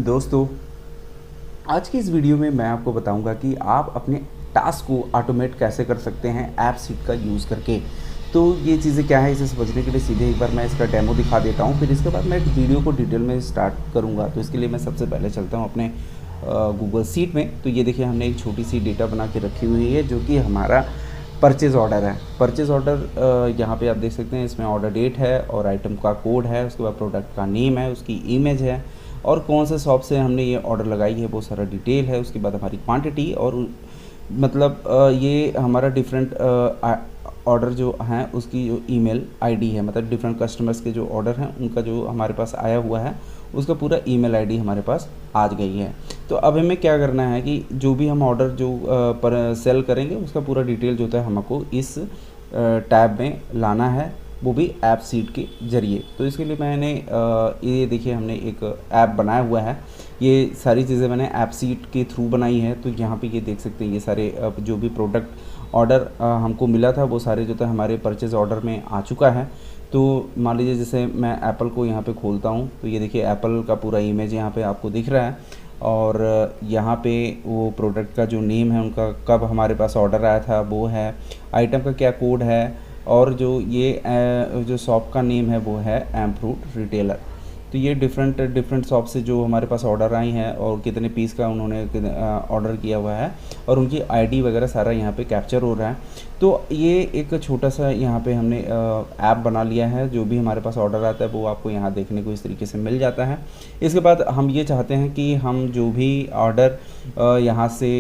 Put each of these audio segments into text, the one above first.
दोस्तों, आज की इस वीडियो में मैं आपको बताऊंगा कि आप अपने टास्क को ऑटोमेट कैसे कर सकते हैं ऐप सीट का यूज़ करके। तो ये चीज़ें क्या है, इसे समझने के लिए सीधे एक बार मैं इसका डेमो दिखा देता हूँ, फिर इसके बाद मैं वीडियो को डिटेल में स्टार्ट करूँगा। तो इसके लिए मैं सबसे पहले चलता हूँ अपने गूगल सीट में। तो ये देखिए, हमने एक छोटी सी डेटा बना के रखी हुई है जो कि हमारा परचेज़ ऑर्डर है। परचेज़ ऑर्डर यहाँ पे आप देख सकते हैं, इसमें ऑर्डर डेट है और आइटम का कोड है, उसके बाद प्रोडक्ट का नेम है, उसकी इमेज है और कौन से शॉप से हमने ये ऑर्डर लगाई है वो सारा डिटेल है। उसके बाद हमारी क्वांटिटी और मतलब ये हमारा डिफरेंट ऑर्डर जो हैं उसकी जो ईमेल आईडी है, मतलब डिफरेंट कस्टमर्स के जो ऑर्डर हैं उनका जो हमारे पास आया हुआ है उसका पूरा ईमेल आईडी हमारे पास आ गई है। तो अब हमें क्या करना है कि जो भी हम ऑर्डर जो पर सेल करेंगे उसका पूरा डिटेल जो है हमको इस टैब में लाना है, वो भी ऐप सीट के ज़रिए। तो इसके लिए मैंने ये देखिए, हमने एक ऐप बनाया हुआ है। ये सारी चीज़ें मैंने ऐप सीट के थ्रू बनाई है। तो यहाँ पे ये देख सकते हैं, ये सारे जो भी प्रोडक्ट ऑर्डर हमको मिला था वो सारे जो था हमारे परचेज़ ऑर्डर में आ चुका है। तो मान लीजिए जैसे मैं एप्पल को यहाँ पे खोलता हूँ, तो ये देखिए एप्पल का पूरा इमेज यहाँ पे आपको दिख रहा है और यहाँ पे वो प्रोडक्ट का जो नेम है, उनका कब हमारे पास ऑर्डर आया था वो है, आइटम का क्या कोड है और जो ये जो शॉप का नेम है वो है एम फ्रूट रिटेलर। तो ये डिफरेंट शॉप से जो हमारे पास ऑर्डर आई हैं और कितने पीस का उन्होंने ऑर्डर किया हुआ है और उनकी आईडी वगैरह सारा यहाँ पे कैप्चर हो रहा है। तो ये एक छोटा सा यहाँ पे हमने ऐप बना लिया है। जो भी हमारे पास ऑर्डर आता है वो आपको यहाँ देखने को इस तरीके से मिल जाता है। इसके बाद हम ये चाहते हैं कि हम जो भी ऑर्डर यहाँ से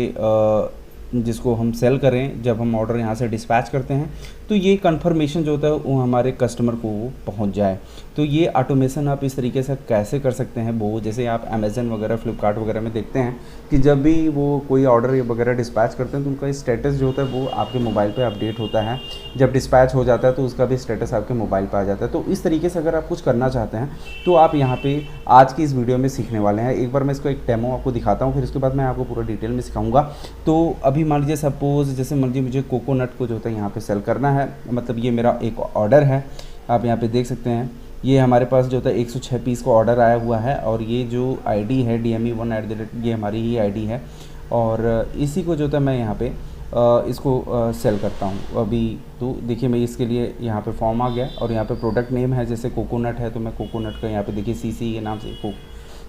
जिसको हम सेल करें, जब हम ऑर्डर यहाँ से डिस्पैच करते हैं तो ये कंफर्मेशन जो होता है वो हमारे कस्टमर को पहुँच जाए। तो ये ऑटोमेशन आप इस तरीके से कैसे कर सकते हैं, वो जैसे आप अमेज़न वगैरह फ्लिपकार्ट वगैरह में देखते हैं कि जब भी वो कोई ऑर्डर वगैरह डिस्पैच करते हैं तो उनका स्टेटस जो होता है वो आपके मोबाइल पे अपडेट होता है। जब डिस्पैच हो जाता है तो उसका भी स्टेटस आपके मोबाइल पे आ जाता है। तो इस तरीके से अगर आप कुछ करना चाहते हैं तो आप यहाँ पे आज की इस वीडियो में सीखने वाले हैं। एक बार मैं इसको एक डेमो आपको दिखाता हूँ, फिर उसके बाद मैं आपको पूरा डिटेल में सिखाऊंगा। तो अभी मान लीजिए सपोज़ जैसे मान लीजिए मुझे कोकोनट को जो होता है यहाँ पे सेल करना है, मतलब ये मेरा एक ऑर्डर है। आप यहाँ पे देख सकते हैं, ये हमारे पास जो होता है 106 पीस का ऑर्डर आया हुआ है और ये जो आईडी है DME1 ये हमारी ही आईडी है और इसी को जो होता है मैं यहाँ पे इसको सेल करता हूँ अभी। तो देखिए, मैं इसके लिए यहाँ पे फॉर्म आ गया और यहाँ पे प्रोडक्ट नेम है, जैसे कोकोनट है तो मैं कोकोनट का यहाँ पे देखिए CC के नाम से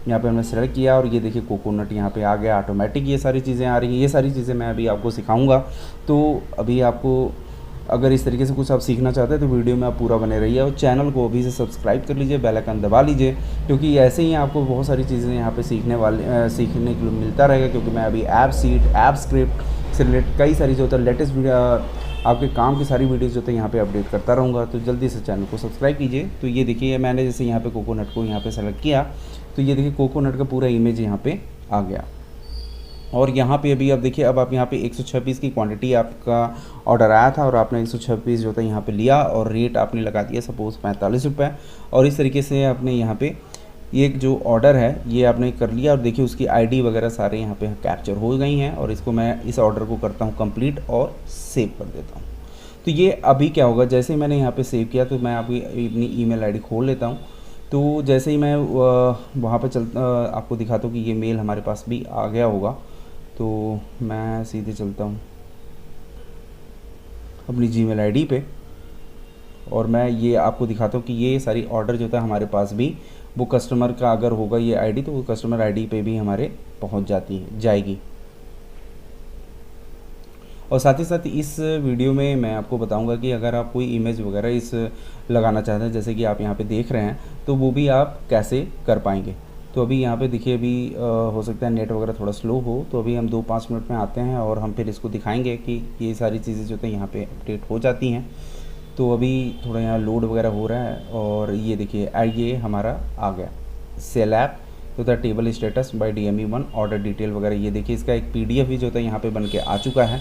यहाँ पे हमने सेलेक्ट किया और ये देखिए कोकोनट यहाँ पे आ गया ऑटोमेटिक। ये सारी चीज़ें आ रही हैं, ये सारी चीज़ें मैं अभी आपको सिखाऊंगा। तो अभी आपको अगर इस तरीके से कुछ आप सीखना चाहते हैं तो वीडियो में आप पूरा बने रहिए और चैनल को अभी से सब्सक्राइब कर लीजिए, बेल आइकन दबा लीजिए, क्योंकि ऐसे ही आपको बहुत सारी चीज़ें यहाँ पे सीखने के लिए मिलता रहेगा। क्योंकि मैं अभी ऐप सीट, ऐप स्क्रिप्ट से रिलेटेड कई सारी जो होता है लेटेस्ट वीडियो, आपके काम की सारी वीडियोज़ जो होते हैं यहाँ पे अपडेट करता रहूँगा। तो जल्दी से चैनल को सब्सक्राइब कीजिए। तो ये देखिए, मैंने जैसे यहाँ पे कोकोनट को यहाँ पे सेलेक्ट किया तो ये देखिए कोकोनट का पूरा इमेज यहाँ पे आ गया और यहाँ पे अभी आप देखिए, अब आप यहाँ पे 106 पीस की क्वांटिटी आपका ऑर्डर आया था और आपने 106 पीस जो था यहाँ पे लिया और रेट आपने लगा दिया सपोज़ 45 रुपये। और इस तरीके से आपने यहाँ पे ये जो ऑर्डर है ये आपने कर लिया और देखिए उसकी आईडी वगैरह सारे यहाँ पे कैप्चर हो गई हैं। और इसको मैं इस ऑर्डर को करता हूँ कंप्लीट और सेव कर देता हूँ। तो ये अभी क्या होगा, जैसे ही मैंने यहाँ पे सेव किया तो मैं अपनी ईमेल आईडी खोल लेता हूँ। तो जैसे ही मैं वहाँ पर आपको दिखाता हूँ कि ये मेल हमारे पास भी आ गया होगा। तो मैं सीधे चलता हूँ अपनी जीमेल आईडी पे और मैं ये आपको दिखाता हूँ कि ये सारी ऑर्डर जो था हमारे पास भी वो कस्टमर का अगर होगा ये आईडी तो वो कस्टमर आईडी पे भी हमारे पहुँच जाएगी। और साथ ही साथ इस वीडियो में मैं आपको बताऊंगा कि अगर आप कोई इमेज वगैरह इस लगाना चाहते हैं, जैसे कि आप यहाँ पे देख रहे हैं, तो वो भी आप कैसे कर पाएंगे। तो अभी यहाँ पे देखिए, अभी हो सकता है नेट वगैरह थोड़ा स्लो हो, तो अभी हम 2-5 मिनट में आते हैं और हम फिर इसको दिखाएंगे कि ये सारी चीज़ें जो है यहाँ पे अपडेट हो जाती हैं। तो अभी थोड़ा यहाँ लोड वगैरह हो रहा है और ये देखिए ये हमारा आ गया सेल ऐप तो the table status bye DME1 order detail वगैरह। ये देखिए, इसका एक PDF भी जो होता है यहाँ पे बन के आ चुका है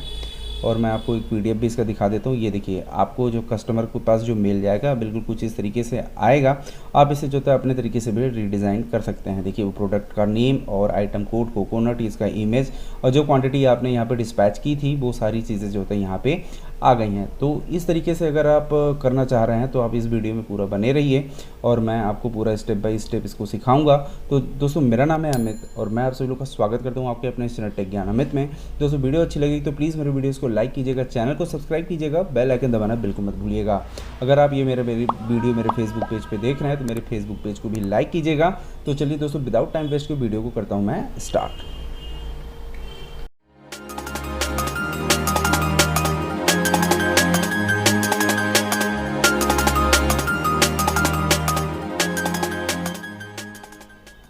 और मैं आपको एक PDF भी इसका दिखा देता हूँ। ये देखिए, आपको जो कस्टमर के पास जो मेल जाएगा बिल्कुल कुछ इस तरीके से आएगा। आप इसे जो है अपने तरीके से भी रीडिज़ाइन कर सकते हैं। देखिए, वो प्रोडक्ट का नेम और आइटम कोड कोकोनट, इसका इमेज और जो क्वांटिटी आपने यहाँ पे डिस्पैच की थी वो सारी चीज़ें जो होता है यहाँ पे आ गई हैं। तो इस तरीके से अगर आप करना चाह रहे हैं तो आप इस वीडियो में पूरा बने रहिए और मैं आपको पूरा स्टेप बाय स्टेप इसको सिखाऊंगा। तो दोस्तों मेरा नाम है अमित और मैं आप सभी लोग का स्वागत करता हूं आपके अपने चैनल टेक ज्ञान अमित में। दोस्तों वीडियो अच्छी लगी तो प्लीज़ मेरे वीडियोज़ को लाइक कीजिएगा, चैनल को सब्सक्राइब कीजिएगा, बेल आइकन दबाना बिल्कुल मत भूलिएगा। अगर आप ये मेरी वीडियो मेरे फेसबुक पेज पर देख रहे हैं तो मेरे फेसबुक पेज को भी लाइक कीजिएगा। तो चलिए दोस्तों विदाउट टाइम वेस्ट के वीडियो को करता हूँ मैं स्टार्ट।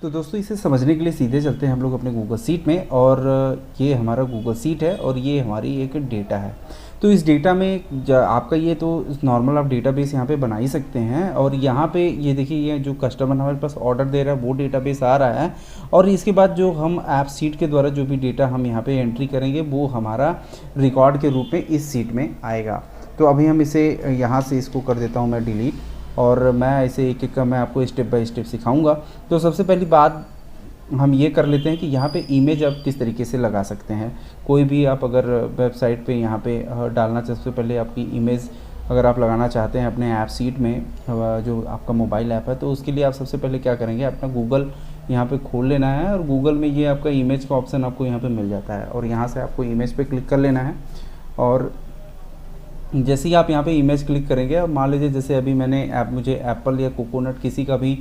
तो दोस्तों इसे समझने के लिए सीधे चलते हैं हम लोग अपने गूगल शीट में, और ये हमारा गूगल शीट है और ये हमारी एक डेटा है। तो इस डेटा में आपका ये तो नॉर्मल आप डेटाबेस यहाँ पे बना ही सकते हैं। और यहाँ पे ये देखिए ये जो कस्टमर हमारे पास ऑर्डर दे रहा है वो डेटाबेस आ रहा है, और इसके बाद जो हम ऐप शीट के द्वारा जो भी डेटा हम यहाँ पे एंट्री करेंगे वो हमारा रिकॉर्ड के रूप में इस शीट में आएगा। तो अभी हम इसे यहाँ से इसको कर देता हूँ मैं डिलीट, और मैं ऐसे एक एक का मैं आपको स्टेप बाय स्टेप सिखाऊंगा। तो सबसे पहली बात हम ये कर लेते हैं कि यहाँ पे इमेज आप किस तरीके से लगा सकते हैं। कोई भी आप अगर वेबसाइट पे यहाँ पे डालना चाहते, सबसे पहले आपकी इमेज अगर आप लगाना चाहते हैं अपने ऐप शीट में, जो आपका मोबाइल ऐप है, तो उसके लिए आप सबसे पहले क्या करेंगे, अपना गूगल यहाँ पे खोल लेना है और गूगल में ये आपका इमेज का ऑप्शन आपको यहाँ पर मिल जाता है, और यहाँ से आपको इमेज पर क्लिक कर लेना है। और जैसे ही आप यहाँ पे इमेज क्लिक करेंगे, अब मान लीजिए जैसे अभी मैंने मुझे एप्पल या कोकोनट किसी का भी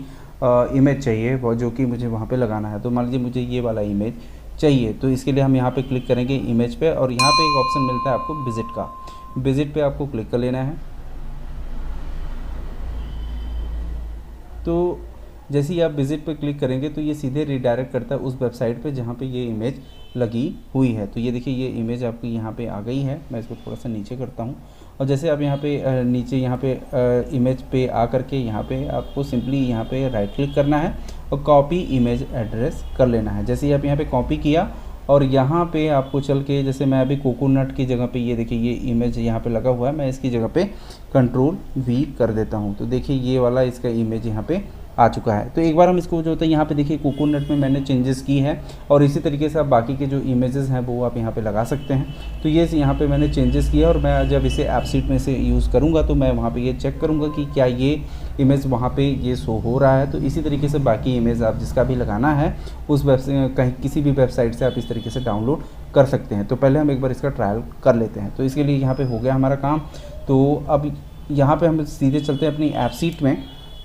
इमेज चाहिए वो जो कि मुझे वहाँ पे लगाना है, तो मान लीजिए मुझे ये वाला इमेज चाहिए, तो इसके लिए हम यहाँ पे क्लिक करेंगे इमेज पे, और यहाँ पे एक ऑप्शन मिलता है आपको विजिट का। विजिट पे आपको क्लिक कर लेना है। तो जैसे ही आप विजिट पे क्लिक करेंगे तो ये सीधे रिडायरेक्ट करता है उस वेबसाइट पे जहाँ पे ये इमेज लगी हुई है। तो ये देखिए ये इमेज आपकी यहाँ पे आ गई है। मैं इसको थोड़ा सा नीचे करता हूँ, और जैसे आप यहाँ पे नीचे यहाँ पे इमेज पे आ करके यहाँ पे आपको सिंपली यहाँ पे राइट क्लिक करना है और कॉपी इमेज एड्रेस कर लेना है। जैसे ही आप यहाँ पे कॉपी किया और यहाँ पे आपको चल के, जैसे मैं अभी कोकोनट की जगह पे ये देखिए ये इमेज यहाँ पे लगा हुआ है, मैं इसकी जगह पे Ctrl+V कर देता हूँ। तो देखिए ये वाला इसका इमेज यहाँ पे आ चुका है। तो एक बार हम इसको जो होता है यहाँ पे देखिए कोकोनट में मैंने चेंजेस की है, और इसी तरीके से आप बाकी के जो इमेजेस हैं वो आप यहाँ पे लगा सकते हैं। तो ये यहाँ पे मैंने चेंजेस किया, और मैं जब इसे ऐप शीट में से यूज़ करूँगा तो मैं वहाँ पे ये चेक करूँगा कि क्या ये इमेज वहाँ पे ये शो हो रहा है। तो इसी तरीके से बाकी इमेज आप जिसका भी लगाना है उस वेबसाइट कहीं किसी भी वेबसाइट से आप इस तरीके से डाउनलोड कर सकते हैं। तो पहले हम एक बार इसका ट्रायल कर लेते हैं। तो इसके लिए यहाँ पे हो गया हमारा काम। तो अब यहाँ पे हम सीधे चलते हैं अपनी ऐप शीट में,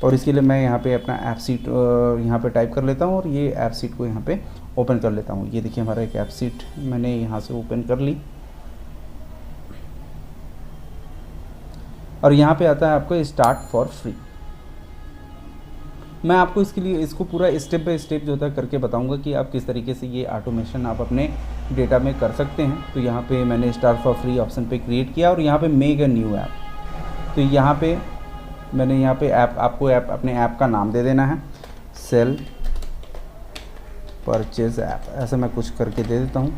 और इसके लिए मैं यहाँ पे अपना ऐप शीट यहाँ पे टाइप कर लेता हूँ और ये ऐप शीट को यहाँ पे ओपन कर लेता हूँ। ये देखिए हमारा एक ऐप शीट मैंने यहाँ से ओपन कर ली, और यहाँ पे आता है आपको स्टार्ट फॉर फ्री। मैं आपको इसके लिए इसको पूरा स्टेप बाय स्टेप जो होता है करके बताऊंगा कि आप किस तरीके से ये ऑटोमेशन आप अपने डेटा में कर सकते हैं। तो यहाँ पे मैंने स्टार्ट फॉर फ्री ऑप्शन पे क्रिएट किया, और यहाँ पे मेक अ न्यू ऐप। तो यहाँ पे मैंने यहाँ पे आपको अपने ऐप का नाम दे देना है, सेल परचेज ऐप, ऐसा मैं कुछ करके दे देता हूँ।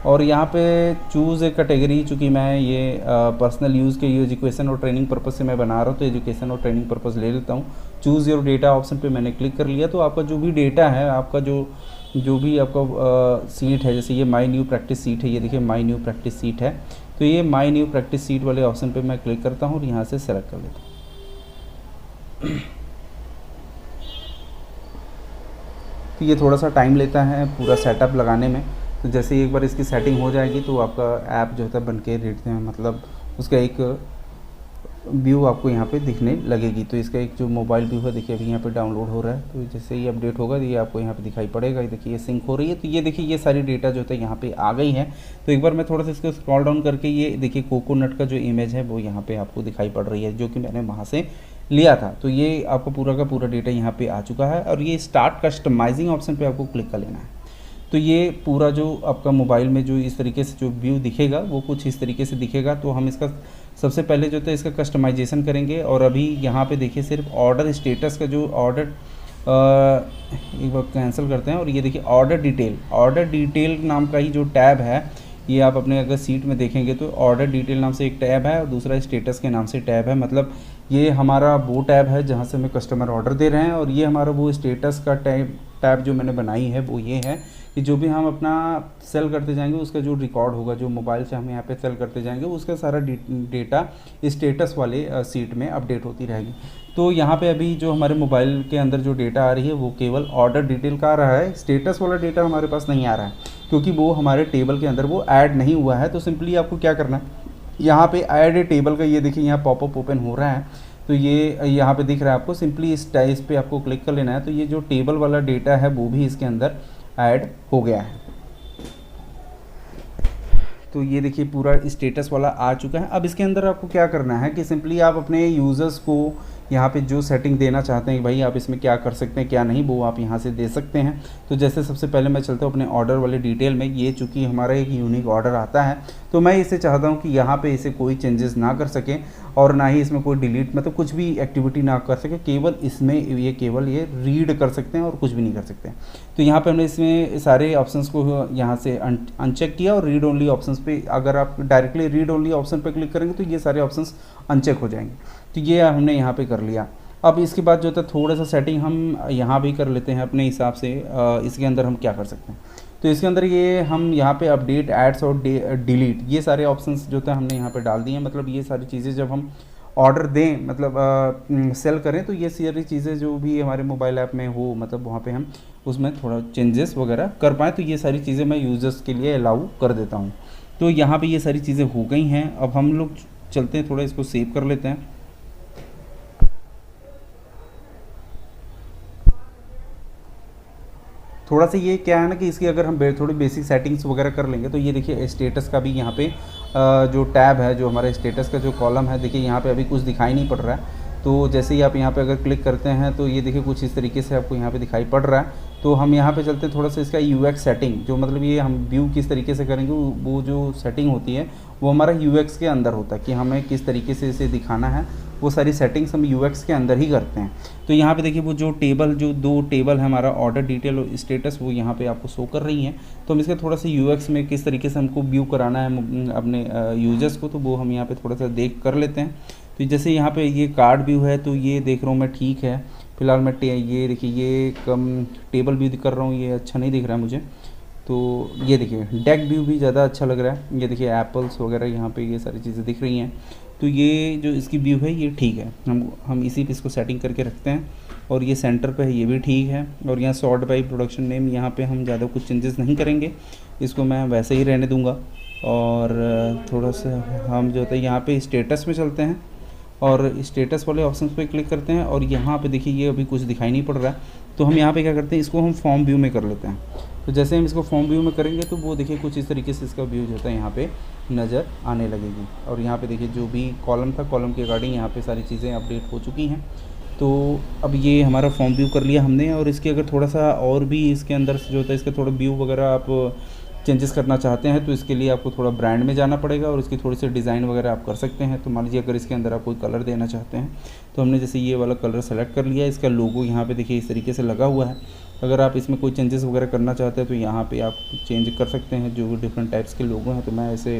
और यहाँ पे चूज़ ए कैटेगरी, चूँकि मैं ये पर्सनल यूज़ के एजुकेशन और ट्रेनिंग पर्पज़ से मैं बना रहा हूँ, तो एजुकेशन और ट्रेनिंग पर्पज़ ले लेता हूँ। चूज़ योर डेटा ऑप्शन पे मैंने क्लिक कर लिया। तो आपका जो भी डेटा है, आपका जो भी आपका सीट है, जैसे ये माई न्यू प्रैक्टिस सीट है, ये देखिए माई न्यू प्रैक्टिस सीट है। तो ये माई न्यू प्रैक्टिस सीट वाले ऑप्शन पर मैं क्लिक करता हूँ और यहाँ से सेलेक्ट कर लेता हूँ। तो ये थोड़ा सा टाइम लेता है पूरा सेटअप लगाने में। तो जैसे एक बार इसकी सेटिंग हो जाएगी तो आपका ऐप जो होता है बन के रेट में, मतलब उसका एक व्यू आपको यहाँ पे दिखने लगेगी। तो इसका एक जो मोबाइल व्यू है देखिए अभी यहाँ पे डाउनलोड हो रहा है। तो जैसे ही अपडेट होगा ये आपको यहाँ पे दिखाई पड़ेगा। ये देखिए ये सिंक हो रही है। तो ये देखिए ये सारी डेटा जो होता है यहाँ पे आ गई है। तो एक बार मैं थोड़ा सा इसको स्क्रॉल डाउन करके ये देखिए कोकोनट का जो इमेज है वो यहाँ पे आपको दिखाई पड़ रही है, जो कि मैंने वहाँ से लिया था। तो ये आपको पूरा का पूरा डेटा यहाँ पे आ चुका है, और ये स्टार्ट कस्टमाइजिंग ऑप्शन पे आपको क्लिक कर लेना है। तो ये पूरा जो आपका मोबाइल में जो इस तरीके से जो व्यू दिखेगा वो कुछ इस तरीके से दिखेगा। तो हम इसका सबसे पहले जो है इसका कस्टमाइजेशन करेंगे। और अभी यहाँ पे देखिए सिर्फ ऑर्डर स्टेटस का जो ऑर्डर एक बार कैंसिल करते हैं, और ये देखिए ऑर्डर डिटेल नाम का ही जो टैब है, ये आप अपने अगर सीट में देखेंगे तो ऑर्डर डिटेल नाम से एक टैब है और दूसरा स्टेटस के नाम से टैब है। मतलब ये हमारा वो टैब है जहाँ से हमें कस्टमर ऑर्डर दे रहे हैं, और ये हमारा वो स्टेटस का टैब जो मैंने बनाई है वो ये है कि जो भी हम अपना सेल करते जाएंगे उसका जो रिकॉर्ड होगा, जो मोबाइल से हम यहाँ पे सेल करते जाएंगे उसका सारा डेटा स्टेटस वाले सीट में अपडेट होती रहेगी। तो यहाँ पे अभी जो हमारे मोबाइल के अंदर जो डेटा आ रही है वो केवल ऑर्डर डिटेल का आ रहा है, स्टेटस वाला डेटा हमारे पास नहीं आ रहा है क्योंकि वो हमारे टेबल के अंदर वो ऐड नहीं हुआ है। तो सिंपली आपको क्या करना है, यहाँ पे ऐड ए टेबल का ये देखिए यहाँ पॉपअप ओपन हो रहा है, तो ये यहाँ पे दिख रहा है आपको, सिंपली इस पे आपको क्लिक कर लेना है। तो ये जो टेबल वाला डेटा है वो भी इसके अंदर ऐड हो गया है। तो ये देखिए पूरा स्टेटस वाला आ चुका है। अब इसके अंदर आपको क्या करना है कि सिंपली आप अपने यूज़र्स को यहाँ पे जो सेटिंग देना चाहते हैं कि भाई आप इसमें क्या कर सकते हैं क्या नहीं, वो आप यहाँ से दे सकते हैं। तो जैसे सबसे पहले मैं चलता हूँ अपने ऑर्डर वाले डिटेल में। ये चूँकि हमारा एक यूनिक ऑर्डर आता है तो मैं इसे चाहता हूँ कि यहाँ पे इसे कोई चेंजेस ना कर सकें और ना ही इसमें कोई डिलीट मतलब कुछ भी एक्टिविटी ना कर सके, केवल इसमें ये केवल ये रीड कर सकते हैं और कुछ भी नहीं कर सकते। तो यहाँ पे हमने इसमें सारे ऑप्शंस को यहाँ से अनचेक किया और रीड ओनली ऑप्शंस पे अगर आप डायरेक्टली रीड ओनली ऑप्शन पे क्लिक करेंगे तो ये सारे ऑप्शंस अनचेक हो जाएंगे। तो ये हमने यहाँ पे कर लिया। अब इसके बाद जो था थोड़ा सा सेटिंग हम यहाँ भी कर लेते हैं अपने हिसाब से। इसके अंदर हम क्या कर सकते हैं, तो इसके अंदर ये हम यहाँ पे अपडेट एड्स और डिलीट ये सारे ऑप्शंस जो था हमने यहाँ पे डाल दिए हैं। मतलब ये सारी चीज़ें जब हम ऑर्डर दें मतलब सेल करें तो ये सारी चीज़ें जो भी हमारे मोबाइल ऐप में हो मतलब वहाँ पे हम उसमें थोड़ा चेंजेस वगैरह कर पाएँ। तो ये सारी चीज़ें मैं यूज़र्स के लिए अलाउ कर देता हूँ। तो यहाँ पे ये सारी चीज़ें हो गई हैं। अब हम लोग चलते हैं, थोड़ा इसको सेव कर लेते हैं। थोड़ा सा ये क्या है ना कि इसकी अगर हम थोड़ी बेसिक सेटिंग्स वगैरह कर लेंगे तो ये देखिए स्टेटस का भी यहाँ पे जो टैब है, जो हमारे स्टेटस का जो कॉलम है, देखिए यहाँ पे अभी कुछ दिखाई नहीं पड़ रहा है। तो जैसे ही आप यहाँ पे अगर क्लिक करते हैं तो ये देखिए कुछ इस तरीके से आपको यहाँ पे दिखाई पड़ रहा है। तो हम यहाँ पे चलते हैं थोड़ा सा इसका यूएक्स सेटिंग, जो मतलब ये हम व्यू किस तरीके से करेंगे वो जो सेटिंग होती है वो हमारा यूएक्स के अंदर होता है कि हमें किस तरीके से इसे दिखाना है, वो सारी सेटिंग्स हम यूएक्स के अंदर ही करते हैं। तो यहाँ पे देखिए वो जो टेबल जो दो टेबल है हमारा ऑर्डर डिटेल और स्टेटस वो यहाँ पे आपको शो कर रही हैं। तो हम इसका थोड़ा सा यूएक्स में किस तरीके से हमको व्यू कराना है अपने यूजर्स को, तो वो हम यहाँ पे थोड़ा सा देख कर लेते हैं। तो जैसे यहाँ पे ये कार्ड व्यू है तो ये देख रहा हूँ मैं, ठीक है फिलहाल मैं ये देखिए ये कम टेबल व्यू कर रहा हूँ, ये अच्छा नहीं दिख रहा है मुझे। तो ये देखिए डेक व्यू भी ज़्यादा अच्छा लग रहा है। ये देखिए एप्पल्स वगैरह यहाँ पे ये सारी चीज़ें दिख रही हैं। तो ये जो इसकी व्यू है ये ठीक है, हम इसी पे इसको सेटिंग करके रखते हैं। और ये सेंटर पे है ये भी ठीक है। और यहाँ सॉर्ट बाय प्रोडक्शन नेम यहाँ पे हम ज़्यादा कुछ चेंजेस नहीं करेंगे, इसको मैं वैसे ही रहने दूँगा। और थोड़ा सा हम जो होता है यहाँ पे स्टेटस में चलते हैं और स्टेटस वाले ऑप्शन पे क्लिक करते हैं। और यहाँ पे देखिए ये अभी कुछ दिखाई नहीं पड़ रहा है, तो हम यहाँ पे क्या करते हैं, इसको हम फॉर्म व्यू में कर लेते हैं। तो जैसे हम इसको फॉर्म व्यू में करेंगे तो वो देखिए कुछ इस तरीके से इसका व्यू जो है यहाँ पे नज़र आने लगेगी। और यहाँ पे देखिए जो भी कॉलम था, कॉलम के अकॉर्डिंग यहाँ पे सारी चीज़ें अपडेट हो चुकी हैं। तो अब ये हमारा फॉर्म व्यू कर लिया हमने। और इसके अगर थोड़ा सा और भी इसके अंदर से जो होता है इसका थोड़ा व्यू वगैरह आप चेंजेस करना चाहते हैं तो इसके लिए आपको थोड़ा ब्रांड में जाना पड़ेगा और इसकी थोड़ी सी डिज़ाइन वगैरह आप कर सकते हैं। तो मान लीजिए अगर इसके अंदर आप कोई कलर देना चाहते हैं तो हमने जैसे ये वाला कलर सेलेक्ट कर लिया, इसका लोगो यहाँ पे देखिए इस तरीके से लगा हुआ है। अगर आप इसमें कोई चेंजेस वगैरह करना चाहते हैं तो यहाँ पे आप चेंज कर सकते हैं जो डिफरेंट टाइप्स के लोगो हैं। तो मैं ऐसे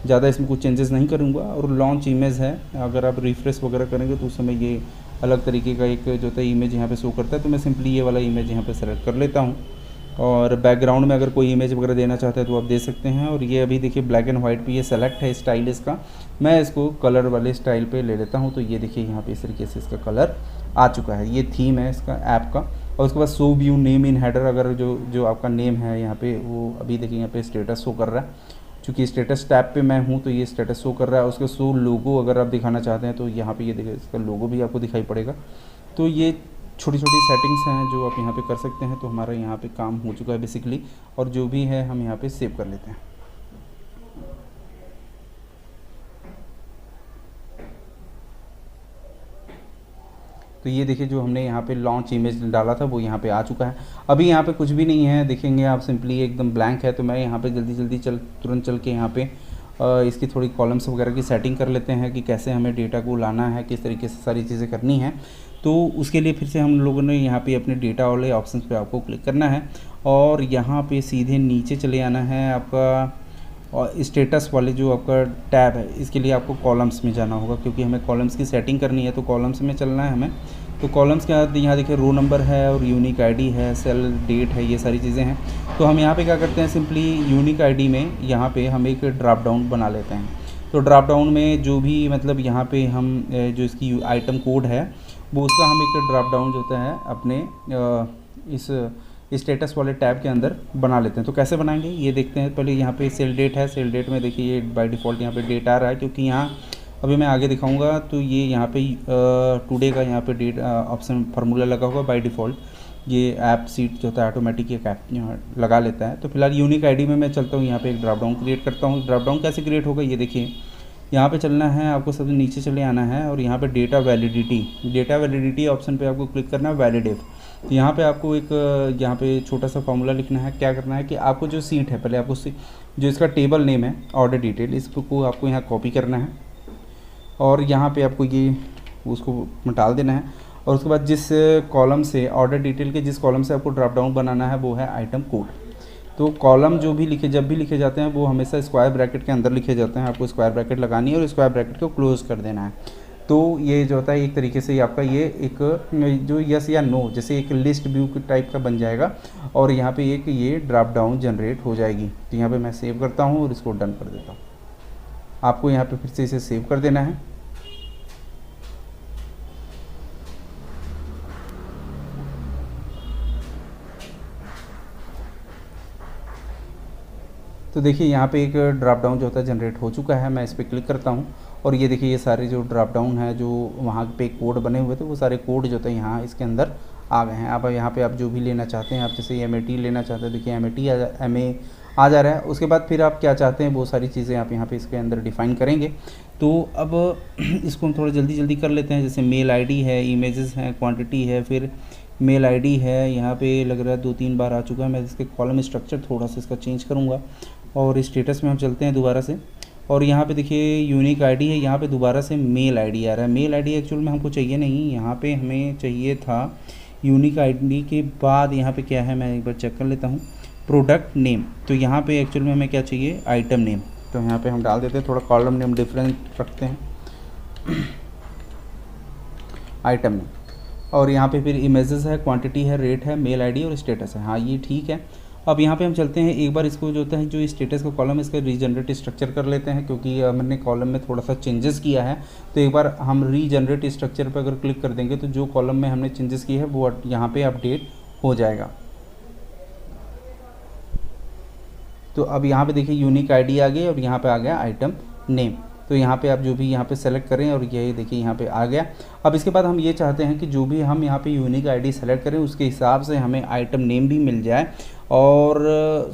ज़्यादा इसमें कुछ चेंजेस नहीं करूँगा। और लॉन्च इमेज है, अगर आप रिफ्रेश वगैरह करेंगे तो उस समय ये अलग तरीके का एक जो था इमेज यहाँ पे शो करता है। तो मैं सिंपली ये वाला इमेज यहाँ पे सेलेक्ट कर लेता हूँ। और बैकग्राउंड में अगर कोई इमेज वगैरह देना चाहते हैं तो आप दे सकते हैं। और ये अभी देखिए ब्लैक एंड वाइट पे ये सेलेक्ट है स्टाइल इसका, मैं इसको कलर वाले स्टाइल पे ले लेता हूँ। तो ये देखिए यहाँ पे इस तरीके से इसका कलर आ चुका है, ये थीम है इसका ऐप का। और उसके बाद show view name in header, अगर जो आपका नेम है यहाँ पे वो अभी देखिए यहाँ पे स्टेटस शो कर रहा है। चूँकि स्टेटस टैब पे मैं हूँ तो ये स्टेटस शो कर रहा है। उसके शो लोगो अगर आप दिखाना चाहते हैं तो यहाँ पे ये देखिए इसका लोगो भी आपको दिखाई पड़ेगा। तो ये छोटी छोटी सेटिंग्स हैं जो आप यहाँ पे कर सकते हैं। तो हमारा यहाँ पे काम हो चुका है बेसिकली, और जो भी है हम यहाँ पे सेव कर लेते हैं। तो ये देखिए जो हमने यहाँ पे लॉन्च इमेज डाला था वो यहाँ पे आ चुका है। अभी यहाँ पे कुछ भी नहीं है, देखेंगे आप सिंपली एकदम ब्लैंक है। तो मैं यहाँ पे जल्दी तुरंत चल के यहाँ पे इसकी थोड़ी कॉलम्स वगैरह की सेटिंग कर लेते हैं कि कैसे हमें डेटा को लाना है, किस तरीके से सारी चीज़ें करनी है। तो उसके लिए फिर से हम लोगों ने यहाँ पे अपने डेटा वाले ऑप्शन पे आपको क्लिक करना है और यहाँ पे सीधे नीचे चले आना है आपका, और स्टेटस वाले जो आपका टैब है इसके लिए आपको कॉलम्स में जाना होगा, क्योंकि हमें कॉलम्स की सेटिंग करनी है। तो कॉलम्स में चलना है हमें। तो कॉलम्स के यहाँ देखिए रो नंबर है और यूनिक आईडी है, सेल डेट है, ये सारी चीज़ें हैं। तो हम यहाँ पे क्या करते हैं, सिंपली यूनिक आईडी में यहाँ पे हम एक ड्रॉप डाउन बना लेते हैं। तो ड्रॉप डाउन में जो भी मतलब यहाँ पे हम जो इसकी आइटम कोड है वो उसका हम एक ड्रॉप डाउन जो होता है अपने इस स्टेटस वाले टैब के अंदर बना लेते हैं। तो कैसे बनाएंगे ये देखते हैं। पहले यहाँ पे सेल डेट है, सेल डेट में देखिए ये बाय डिफ़ॉल्ट यहाँ पे डेट आ रहा है, क्योंकि यहाँ अभी मैं आगे दिखाऊंगा तो ये यहाँ पे टुडे का यहाँ पे डेट ऑप्शन फार्मूला लगा हुआ बाय डिफ़ॉल्ट। ये ऐप सीट जो होता है ऑटोमेटिक एक ऐप लगा लेता है। तो फिलहाल यूनिक आईडी में मैं चलता हूँ, यहाँ पे एक ड्रॉप डाउन क्रिएट करता हूँ। ड्रॉप डाउन कैसे क्रिएट होगा ये देखिए, यहाँ पे चलना है आपको, सबसे नीचे चले आना है और यहाँ पे डेटा वैलिडिटी ऑप्शन पे आपको क्लिक करना है, वैलिडेट। तो यहाँ पे आपको एक यहाँ पे छोटा सा फॉर्मूला लिखना है। क्या करना है कि आपको जो सीट है, पहले आपको जो इसका टेबल नेम है ऑर्डर डिटेल, इसको आपको यहाँ कॉपी करना है और यहाँ पे आपको ये उसको मिटा देना है। और उसके बाद जिस कॉलम से ऑर्डर डिटेल के जिस कॉलम से आपको ड्रॉप डाउन बनाना है वो है आइटम कोड। तो कॉलम जो भी जब भी लिखे जाते हैं वो हमेशा स्क्वायर ब्रैकेट के अंदर लिखे जाते हैं। आपको स्क्वायर ब्रैकेट लगानी है और स्क्वायर ब्रैकेट को क्लोज कर देना है। तो ये जो होता है एक तरीके से आपका ये एक जो यस या नो जैसे एक लिस्ट व्यू टाइप का बन जाएगा और यहाँ पे एक ये ड्रॉप डाउन जनरेट हो जाएगी। तो यहाँ पे मैं सेव करता हूँ और इसको डन कर देता हूँ। आपको यहाँ पे फिर से इसे सेव कर देना है। तो देखिए यहाँ पे एक ड्रॉप डाउन जो होता है जनरेट हो चुका है। मैं इस पर क्लिक करता हूँ और ये देखिए ये सारे जो ड्रॉप डाउन है जो वहाँ पे कोड बने हुए थे वो सारे कोड जो थे यहाँ इसके अंदर आ गए हैं। अब यहाँ पे आप जो भी लेना चाहते हैं, आप जैसे MAT लेना चाहते हैं, देखिए MA आ जा रहा है। उसके बाद फिर आप क्या चाहते हैं वो सारी चीज़ें आप यहाँ पे इसके अंदर डिफ़ाइन करेंगे। तो अब इसको हम थोड़ा जल्दी कर लेते हैं। जैसे मेल ID है, इमेजेस हैं, क्वांटिटी है, फिर मेल ID है, यहाँ पे लग रहा है 2-3 बार आ चुका है। मैं इसके कॉलम स्ट्रक्चर थोड़ा सा इसका चेंज करूँगा और स्टेटस में हम चलते हैं दोबारा से। और यहाँ पे देखिए यूनिक ID है, यहाँ पे दोबारा से मेल ID आ रहा है। मेल ID एक्चुअल में हमको चाहिए नहीं, यहाँ पे हमें चाहिए था यूनिक ID के बाद यहाँ पे क्या है, मैं एक बार चेक कर लेता हूँ, प्रोडक्ट नेम। तो यहाँ पे एक्चुअल में हमें क्या चाहिए, आइटम नेम। तो यहाँ पे हम डाल देते हैं, थोड़ा कॉलम नेम डिफरेंट रखते हैं, आइटम नेम। और यहाँ पे फिर इमेजेस है, क्वांटिटी है, रेट है, मेल ID और स्टेटस है। हाँ ये ठीक है। अब यहाँ पे हम चलते हैं एक बार इसको जो होता है जो स्टेटस का कॉलम इसका रीजनरेट स्ट्रक्चर कर लेते हैं, क्योंकि हमने कॉलम में थोड़ा सा चेंजेस किया है। तो एक बार हम रीजनरेट स्ट्रक्चर पर अगर क्लिक कर देंगे तो जो कॉलम में हमने चेंजेस किए हैं वो यहाँ पे अपडेट हो जाएगा। तो अब यहाँ पे देखिए यूनिक ID आ गई और यहाँ पे आ गया आइटम नेम। तो यहाँ पे आप जो भी यहाँ पे सेलेक्ट करें और ये देखिए यहाँ पे आ गया। अब इसके बाद हम ये चाहते हैं कि जो भी हम यहाँ पे यूनिक ID सेलेक्ट करें उसके हिसाब से हमें आइटम नेम भी मिल जाए और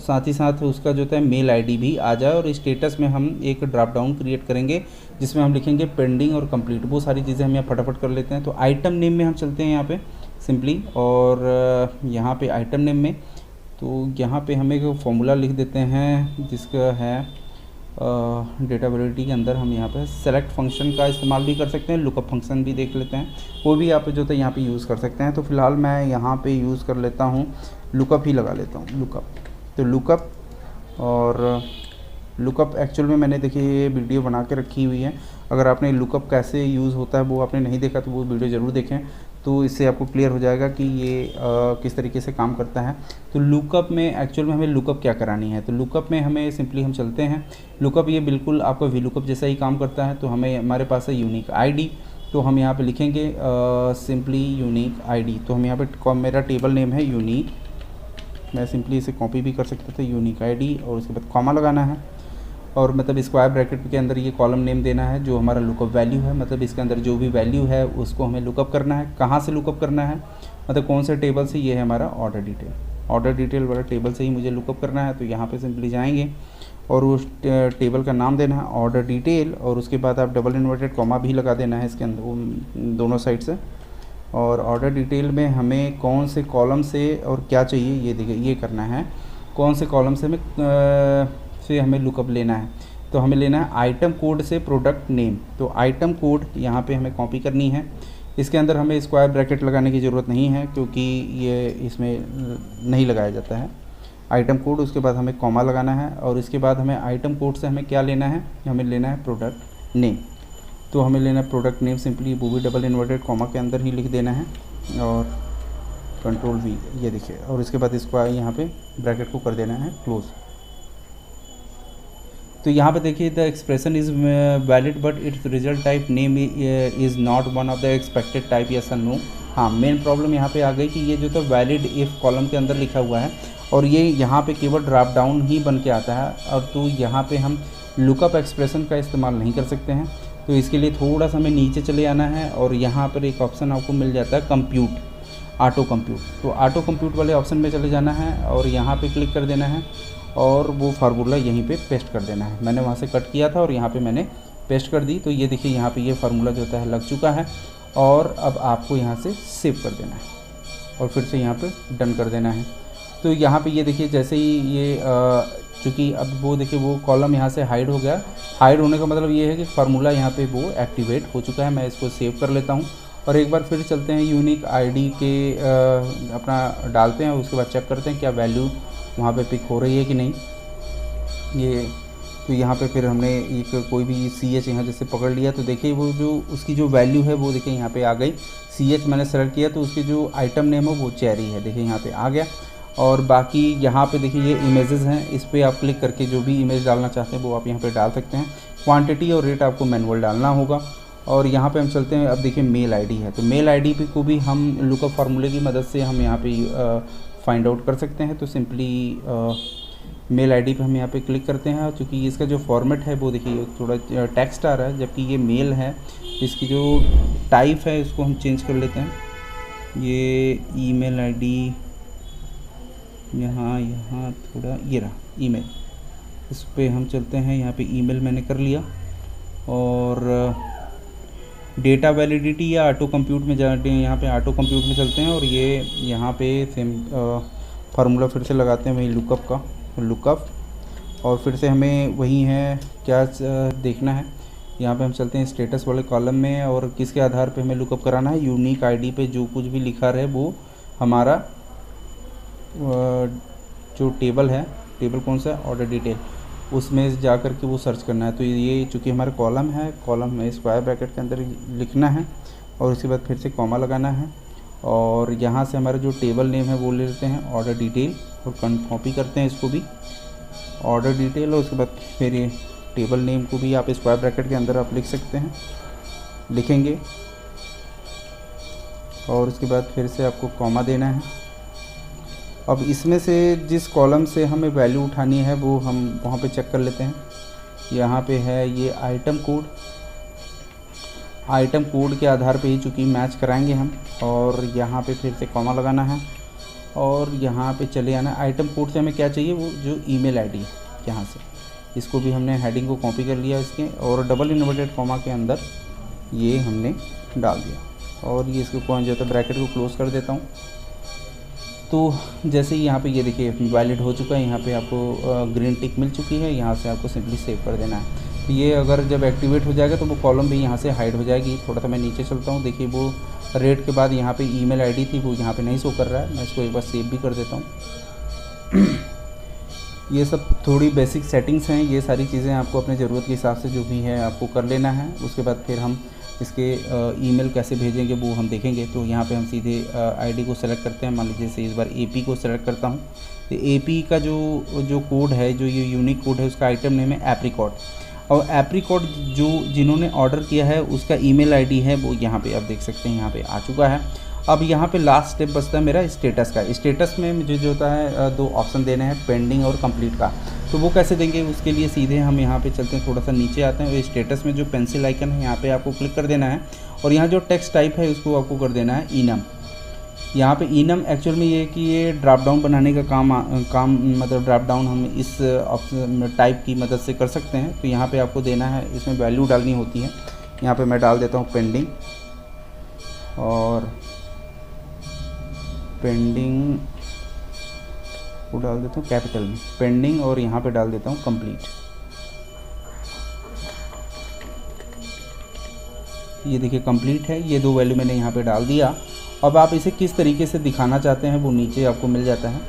साथ ही साथ उसका जो है मेल ID भी आ जाए। और स्टेटस में हम एक ड्रॉप डाउन क्रिएट करेंगे जिसमें हम लिखेंगे पेंडिंग और कंप्लीट। वो सारी चीज़ें हम यहाँ फटाफट कर लेते हैं। तो आइटम नेम में हम चलते हैं यहाँ पे सिंपली, और यहाँ पे आइटम नेम में तो यहाँ पे हम एक फॉर्मूला लिख देते हैं जिसका है डेटा वैलिडिटी के अंदर हम यहाँ पे सेलेक्ट फंक्शन का इस्तेमाल भी कर सकते हैं, लुकअप फंक्शन भी देख लेते हैं, वो भी आप जो है यहाँ पे यूज़ कर सकते हैं। तो फिलहाल मैं यहाँ पे यूज़ कर लेता हूँ, लुकअप ही लगा लेता हूँ, लुकअप। तो लुकअप, और लुकअप एक्चुअल में मैंने देखिए ये वीडियो बना के रखी हुई है। अगर आपने लुकअप कैसे यूज़ होता है वो आपने नहीं देखा तो वो वीडियो ज़रूर देखें, तो इससे आपको क्लियर हो जाएगा कि ये किस तरीके से काम करता है। तो लुकअप में एक्चुअल में हमें लुकअप क्या करानी है, तो लुकअप में हमें सिंपली हम चलते हैं। लुकअप ये बिल्कुल आपका VLOOKUP जैसा ही काम करता है। तो हमें हमारे पास है यूनिक ID, तो हम यहाँ पे लिखेंगे सिंपली यूनिक ID। तो हम यहाँ पे मेरा टेबल नेम है यूनिक, मैं सिंपली इसे कॉपी भी कर सकता था, यूनिक ID, और उसके बाद कॉमा लगाना है और मतलब स्क्वायर ब्रैकेट के अंदर ये कॉलम नेम देना है जो हमारा लुकअप वैल्यू है। मतलब इसके अंदर जो भी वैल्यू है उसको हमें लुकअप करना है। कहाँ से लुकअप करना है, मतलब कौन से टेबल से, ये है हमारा ऑर्डर डिटेल, ऑर्डर डिटेल वाला टेबल से ही मुझे लुकअप करना है। तो यहाँ पे सिंपली जाएंगे और उस टेबल का नाम देना है ऑर्डर डिटेल, और उसके बाद आप डबल इन्वर्टेड कॉमा भी लगा देना है इसके अंदर दोनों साइड से। और ऑर्डर डिटेल में हमें कौन से कॉलम से और क्या चाहिए ये देखिए, ये करना है कौन से कॉलम से हमें लुकअप लेना है। तो हमें लेना है आइटम कोड से प्रोडक्ट नेम। तो आइटम कोड यहाँ पे हमें कॉपी करनी है। इसके अंदर हमें स्क्वायर ब्रैकेट लगाने की ज़रूरत नहीं है क्योंकि ये इसमें नहीं लगाया जाता है आइटम कोड। उसके बाद हमें कॉमा लगाना है और इसके बाद हमें आइटम कोड से हमें क्या लेना है, हमें लेना है प्रोडक्ट नेम। तो हमें लेना है प्रोडक्ट नेम, सिंपली वो भी डबल इन्वर्टेड कॉमा के अंदर ही लिख देना है। और कंट्रोल V, ये देखिए, और इसके बाद इसको यहाँ पे ब्रैकेट को कर देना है क्लोज। तो यहाँ पे देखिए the expression is valid but it's result type name is not one of the expected type, yes और नो। हाँ, मेन प्रॉब्लम यहाँ पे आ गई कि ये जो तो वैलिड इफ़ कॉलम के अंदर लिखा हुआ है और ये यहाँ पे केवल ड्रॉप डाउन ही बन के आता है, और तो यहाँ पे हम लुकअप एक्सप्रेशन का इस्तेमाल नहीं कर सकते हैं। तो इसके लिए थोड़ा सा हमें नीचे चले आना है और यहाँ पर एक ऑप्शन आपको मिल जाता है कंप्यूट, ऑटो कंप्यूट। तो ऑटो कंप्यूट वाले ऑप्शन में चले जाना है और यहाँ पे क्लिक कर देना है और वो फार्मूला यहीं पे पेस्ट कर देना है। मैंने वहाँ से कट किया था और यहाँ पे मैंने पेस्ट कर दी। तो ये देखिए यहाँ पे ये फार्मूला जो होता है लग चुका है, और अब आपको यहाँ से सेव कर देना है और फिर से यहाँ पे डन कर देना है। तो यहाँ पे ये देखिए जैसे ही ये चूँकि अब वो देखिए वो कॉलम यहाँ से हाइड हो गया। हाइड होने का मतलब ये है कि फार्मूला यहाँ पे वो एक्टिवेट हो चुका है। मैं इसको सेव कर लेता हूँ और एक बार फिर चलते हैं यूनिक आईडी के अपना डालते हैं, उसके बाद चेक करते हैं क्या वैल्यू वहाँ पे पिक हो रही है कि नहीं। ये तो यहाँ पे फिर हमने एक कोई भी CH यहाँ जैसे पकड़ लिया, तो देखिए वो जो उसकी जो वैल्यू है वो देखिए यहाँ पे आ गई। CH मैंने सेलेक्ट किया तो उसकी जो आइटम नेम है वो चेरी है, देखिए यहाँ पे आ गया। और बाकी यहाँ पे देखिए ये इमेजेस हैं, इस पर आप क्लिक करके जो भी इमेज डालना चाहते हैं वो आप यहाँ पे डाल सकते हैं। क्वांटिटी और रेट आपको मैनुअल डालना होगा। और यहाँ पे हम चलते हैं, अब देखिए मेल आईडी है, तो मेल आईडी पे को भी हम लुकअप फार्मूले की मदद से हम यहाँ पे फाइंड आउट कर सकते हैं। तो सिंपली मेल आईडी पे हम यहाँ पे क्लिक करते हैं। चूँकि इसका जो फॉर्मेट है वो देखिए थोड़ा टेक्स्ट आ रहा है, जबकि ये मेल है, इसकी जो टाइप है इसको हम चेंज कर लेते हैं। ये ईमेल आईडी यहाँ थोड़ा ये रहा ईमेल, इस पर हम चलते हैं। यहाँ पे ईमेल मैंने कर लिया और डेटा वैलिडिटी या ऑटो कंप्यूट में जाते हैं, यहाँ पे ऑटो कंप्यूट में चलते हैं और ये यहाँ पे सेम फार्मूला फिर से लगाते हैं, वही लुकअप का लुकअप। और फिर से हमें वही है क्या देखना है, यहाँ पे हम चलते हैं स्टेटस वाले कॉलम में और किसके आधार पे हमें लुकअप कराना है। यूनिक आईडी पे जो कुछ भी लिखा रहे वो हमारा जो टेबल है, टेबल कौन सा है, ऑर्डर डिटेल, उसमें जा कर के वो सर्च करना है। तो ये चूँकि हमारा कॉलम है, कॉलम में स्क्वायर ब्रैकेट के अंदर लिखना है और उसके बाद फिर से कॉमा लगाना है और यहाँ से हमारा जो टेबल नेम है वो ले लेते हैं ऑर्डर डिटेल और कॉपी करते हैं इसको भी ऑर्डर डिटेल, और उसके बाद फिर ये टेबल नेम को भी आप स्क्वायर ब्रैकेट के अंदर आप लिख सकते हैं, लिखेंगे और उसके बाद फिर से आपको कॉमा देना है। अब इसमें से जिस कॉलम से हमें वैल्यू उठानी है वो हम वहाँ पे चेक कर लेते हैं। यहाँ पे है ये आइटम कोड, आइटम कोड के आधार पे ही चूँकि मैच कराएंगे हम, और यहाँ पे फिर से कॉमा लगाना है और यहाँ पे चले आना। आइटम कोड से हमें क्या चाहिए, वो जो ईमेल आईडी है यहाँ से, इसको भी हमने हेडिंग को कॉपी कर लिया इसके और डबल इन्वर्टेड कॉमा के अंदर ये हमने डाल दिया और ये इसको कौन जो है ब्रैकेट को क्लोज़ कर देता हूँ। तो जैसे ही यहाँ पे ये देखिए वैलिड हो चुका है, यहाँ पे आपको ग्रीन टिक मिल चुकी है, यहाँ से आपको सिंपली सेव कर देना है। तो ये अगर जब एक्टिवेट हो जाएगा तो वो कॉलम भी यहाँ से हाइड हो जाएगी। थोड़ा सा मैं नीचे चलता हूँ, देखिए वो रेट के बाद यहाँ पे ईमेल आईडी थी वो यहाँ पे नहीं शो कर रहा है। मैं इसको एक बार सेव भी कर देता हूँ। ये सब थोड़ी बेसिक सेटिंग्स हैं, ये सारी चीज़ें आपको अपने ज़रूरत के हिसाब से जो भी है आपको कर लेना है। उसके बाद फिर हम इसके ईमेल कैसे भेजेंगे वो हम देखेंगे। तो यहाँ पे हम सीधे आईडी को सेलेक्ट करते हैं। मान लीजिए से इस बार एपी को सेलेक्ट करता हूँ, तो एपी का जो कोड है, जो ये यूनिक कोड है, उसका आइटम नेम है एप्रिकॉट, और एप्रिकॉट जो जिन्होंने ऑर्डर किया है उसका ईमेल आईडी है वो यहाँ पे आप देख सकते हैं यहाँ पे आ चुका है। अब यहाँ पे लास्ट स्टेप बचता है मेरा स्टेटस का। स्टेटस में मुझे जो होता है दो ऑप्शन देने हैं, पेंडिंग और कंप्लीट का। तो वो कैसे देंगे, उसके लिए सीधे हम यहाँ पे चलते हैं, थोड़ा सा नीचे आते हैं और स्टेटस में जो पेंसिल आइकन है यहाँ पे आपको क्लिक कर देना है और यहाँ जो टेक्स्ट टाइप है उसको आपको कर देना है इनम। यहाँ पे इनम एक्चुअल में ये कि ये ड्रॉप डाउन बनाने का काम मतलब ड्रॉप डाउन हम इस ऑप्शन टाइप की मदद से कर सकते हैं। तो यहाँ पे आपको देना है, इसमें वैल्यू डालनी होती है। यहाँ पे मैं डाल देता हूँ पेंडिंग, और पेंडिंग को डाल देता हूँ कैपिटल में पेंडिंग, और यहाँ पे डाल देता हूँ कंप्लीट। ये देखिए कंप्लीट है, ये दो वैल्यू मैंने यहाँ पे डाल दिया। अब आप इसे किस तरीके से दिखाना चाहते हैं वो नीचे आपको मिल जाता है।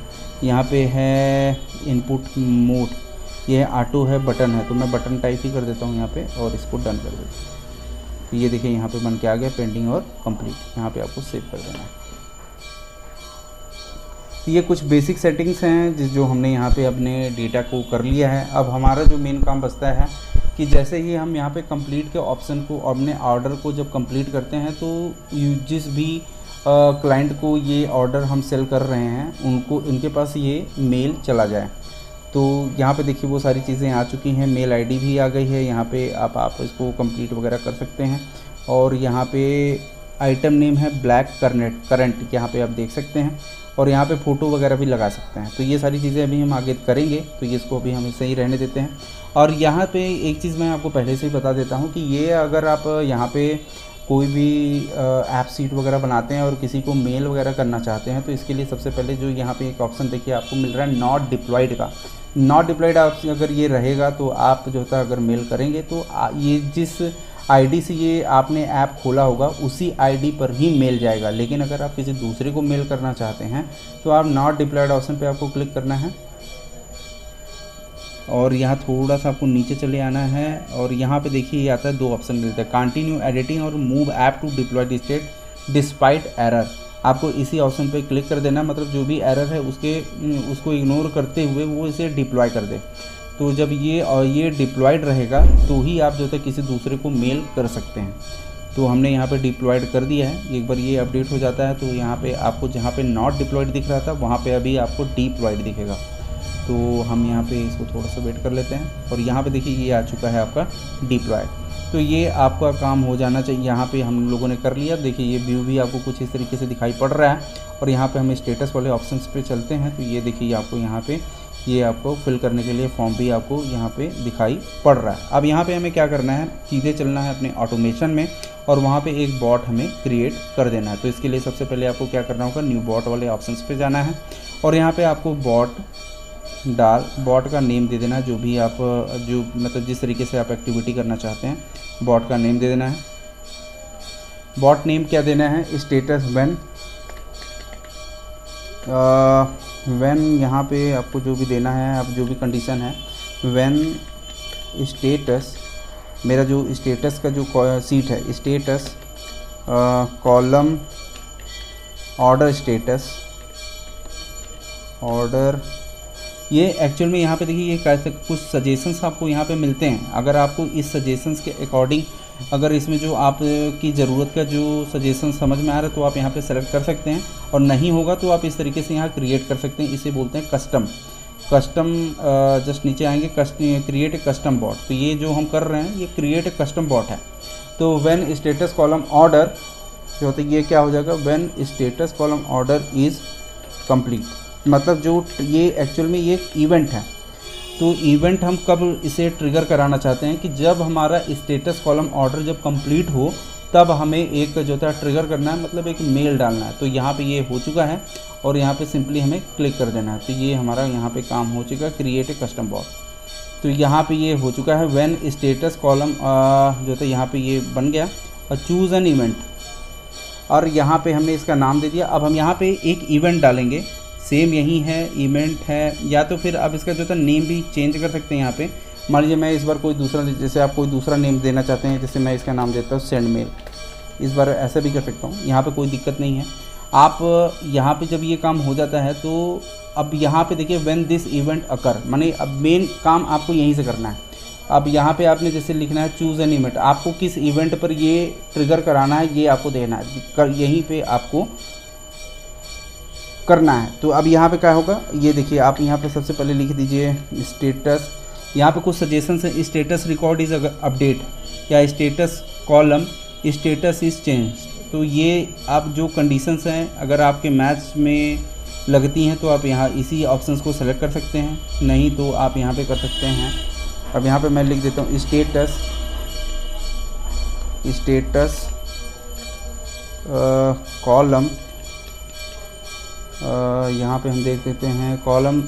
यहाँ पे है इनपुट मोड, ये ऑटो है, बटन है, तो मैं बटन टाइप ही कर देता हूँ यहाँ पे और इसको डन कर देता हूँ। तो ये देखिए यहाँ पे बन के आ गया पेंडिंग और कंप्लीट। यहाँ पे आपको सेव कर देना है। तो ये कुछ बेसिक सेटिंग्स हैं जो हमने यहाँ पे अपने डेटा को कर लिया है। अब हमारा जो मेन काम बचता है कि जैसे ही हम यहाँ पे कंप्लीट के ऑप्शन को, अपने ऑर्डर को जब कंप्लीट करते हैं तो जिस भी क्लाइंट को ये ऑर्डर हम सेल कर रहे हैं उनके पास ये मेल चला जाए। तो यहाँ पे देखिए वो सारी चीज़ें आ चुकी हैं, मेल आईडी भी आ गई है। यहाँ पे आप इसको कंप्लीट वगैरह कर सकते हैं। और यहाँ पे आइटम नेम है ब्लैक करंट, यहाँ पे आप देख सकते हैं। और यहाँ पे फ़ोटो वगैरह भी लगा सकते हैं। तो ये सारी चीज़ें अभी हम आगे करेंगे, तो ये इसको अभी हम इसे ही रहने देते हैं। और यहाँ पे एक चीज़ मैं आपको पहले से ही बता देता हूँ कि ये अगर आप यहाँ पे कोई भी ऐप सीट वगैरह बनाते हैं और किसी को मेल वगैरह करना चाहते हैं, तो इसके लिए सबसे पहले जो यहाँ पे एक ऑप्शन देखिए आपको मिल रहा है नॉट डिप्लॉयड का। नॉट डिप्लॉयड आप अगर ये रहेगा तो आप जो है अगर मेल करेंगे तो ये जिस आईडी से ये आपने ऐप खोला होगा उसी आईडी पर ही मेल जाएगा। लेकिन अगर आप किसी दूसरे को मेल करना चाहते हैं तो आप नॉट डिप्लॉयड ऑप्शन पे आपको क्लिक करना है और यहाँ थोड़ा सा आपको नीचे चले आना है। और यहाँ पे देखिए ये आता है, दो ऑप्शन मिलते हैं, कंटिन्यू एडिटिंग और move app to deployed state despite error. आपको इसी ऑप्शन पे क्लिक कर देना, मतलब जो भी एरर है उसको इग्नोर करते हुए वो इसे डिप्लॉय कर दे। तो जब ये डिप्लॉयड रहेगा तो ही आप जो है किसी दूसरे को मेल कर सकते हैं। तो हमने यहाँ पे डिप्लॉयड कर दिया है। एक बार ये अपडेट हो जाता है तो यहाँ पे आपको जहाँ पे नॉट डिप्लॉयड दिख रहा था वहाँ पे अभी आपको डिप्लॉयड दिखेगा। तो हम यहाँ पे इसको थोड़ा सा वेट कर लेते हैं और यहाँ पे देखिए ये आ चुका है आपका डिप्लॉयड। तो ये आपका काम हो जाना चाहिए। यहाँ पे हम लोगों ने कर लिया। देखिए ये व्यू भी आपको कुछ इस तरीके से दिखाई पड़ रहा है। और यहाँ पे हम स्टेटस वाले ऑप्शंस पे चलते हैं तो ये देखिए आपको यहाँ पे ये आपको फिल करने के लिए फॉर्म भी आपको यहाँ पे दिखाई पड़ रहा है। अब यहाँ पे हमें क्या करना है, सीधे चलना है अपने ऑटोमेशन में और वहाँ पे एक बॉट हमें क्रिएट कर देना है। तो इसके लिए सबसे पहले आपको क्या करना होगा, न्यू बॉट वाले ऑप्शंस पे जाना है और यहाँ पे आपको बॉट का नेम दे देना है, जो भी आप जो मतलब जिस तरीके से आप एक्टिविटी करना चाहते हैं बॉट का नेम दे देना है। बॉट नेम क्या देना है, स्टेटस व्हेन यहाँ पे आपको जो भी देना है, आप जो भी कंडीशन है, व्हेन स्टेटस, मेरा जो स्टेटस का जो सीट है status column order status order. ये एक्चुअल में यहाँ पे देखिए ये कैसे कुछ सजेशंस आपको यहाँ पे मिलते हैं। अगर आपको इस सजेशंस के अकॉर्डिंग अगर इसमें जो आपकी ज़रूरत का जो सजेशन समझ में आ रहा है तो आप यहाँ पे सेलेक्ट कर सकते हैं और नहीं होगा तो आप इस तरीके से यहाँ क्रिएट कर सकते हैं। इसे बोलते हैं कस्टम। जस्ट नीचे आएंगे क्रिएट ए कस्टम बॉट। तो ये जो हम कर रहे हैं ये क्रिएट ए कस्टम बॉट है। तो व्हेन स्टेटस कॉलम ऑर्डर जो होता है ये क्या हो जाएगा, when status column order is complete, मतलब जो ये एक्चुअल में ये इवेंट है। तो इवेंट हम कब इसे ट्रिगर कराना चाहते हैं कि जब हमारा स्टेटस कॉलम ऑर्डर जब कंप्लीट हो तब हमें एक जो था ट्रिगर करना है, मतलब एक मेल डालना है। तो यहाँ पे ये हो चुका है और यहाँ पे सिंपली हमें क्लिक कर देना है। तो ये हमारा यहाँ पे काम हो चुका है, क्रिएट ए कस्टम बॉट। तो यहाँ पे ये हो चुका है व्हेन स्टेटस कॉलम जो था यहाँ पे ये बन गया और चूज़ एन इवेंट और यहाँ पे हमने इसका नाम दे दिया। अब हम यहाँ पे एक इवेंट डालेंगे, सेम यही है इवेंट है, या तो फिर आप इसका जो था नेम भी चेंज कर सकते हैं। यहाँ पे मान लीजिए मैं इस बार कोई दूसरा, जैसे आप कोई दूसरा नेम देना चाहते हैं, जैसे मैं इसका नाम देता हूँ सेंड मेल, इस बार ऐसा भी कर सकता हूँ। यहाँ पे कोई दिक्कत नहीं है। आप यहाँ पे जब ये काम हो जाता है तो अब यहाँ पे देखिए व्हेन दिस इवेंट अकर, माने अब मेन काम आपको यहीं से करना है। अब यहाँ पे आपने जैसे लिखना है चूज़ एन इवेंट, आपको किस इवेंट पर ये ट्रिगर कराना है ये आपको देना है, यहीं पे आपको करना है। तो अब यहाँ पे क्या होगा, ये देखिए आप यहाँ पे सबसे पहले लिख दीजिए स्टेटस। यहाँ पे कुछ सजेशंस है, स्टेटस रिकॉर्ड इज़ अपडेट या status column status is change. तो ये आप जो कंडीशंस हैं अगर आपके मैच में लगती हैं तो आप यहाँ इसी ऑप्शंस को सेलेक्ट कर सकते हैं, नहीं तो आप यहाँ पे कर सकते हैं। अब यहाँ पे मैं लिख देता हूँ स्टेटस कॉलम, यहाँ पे हम देख देते हैं कॉलम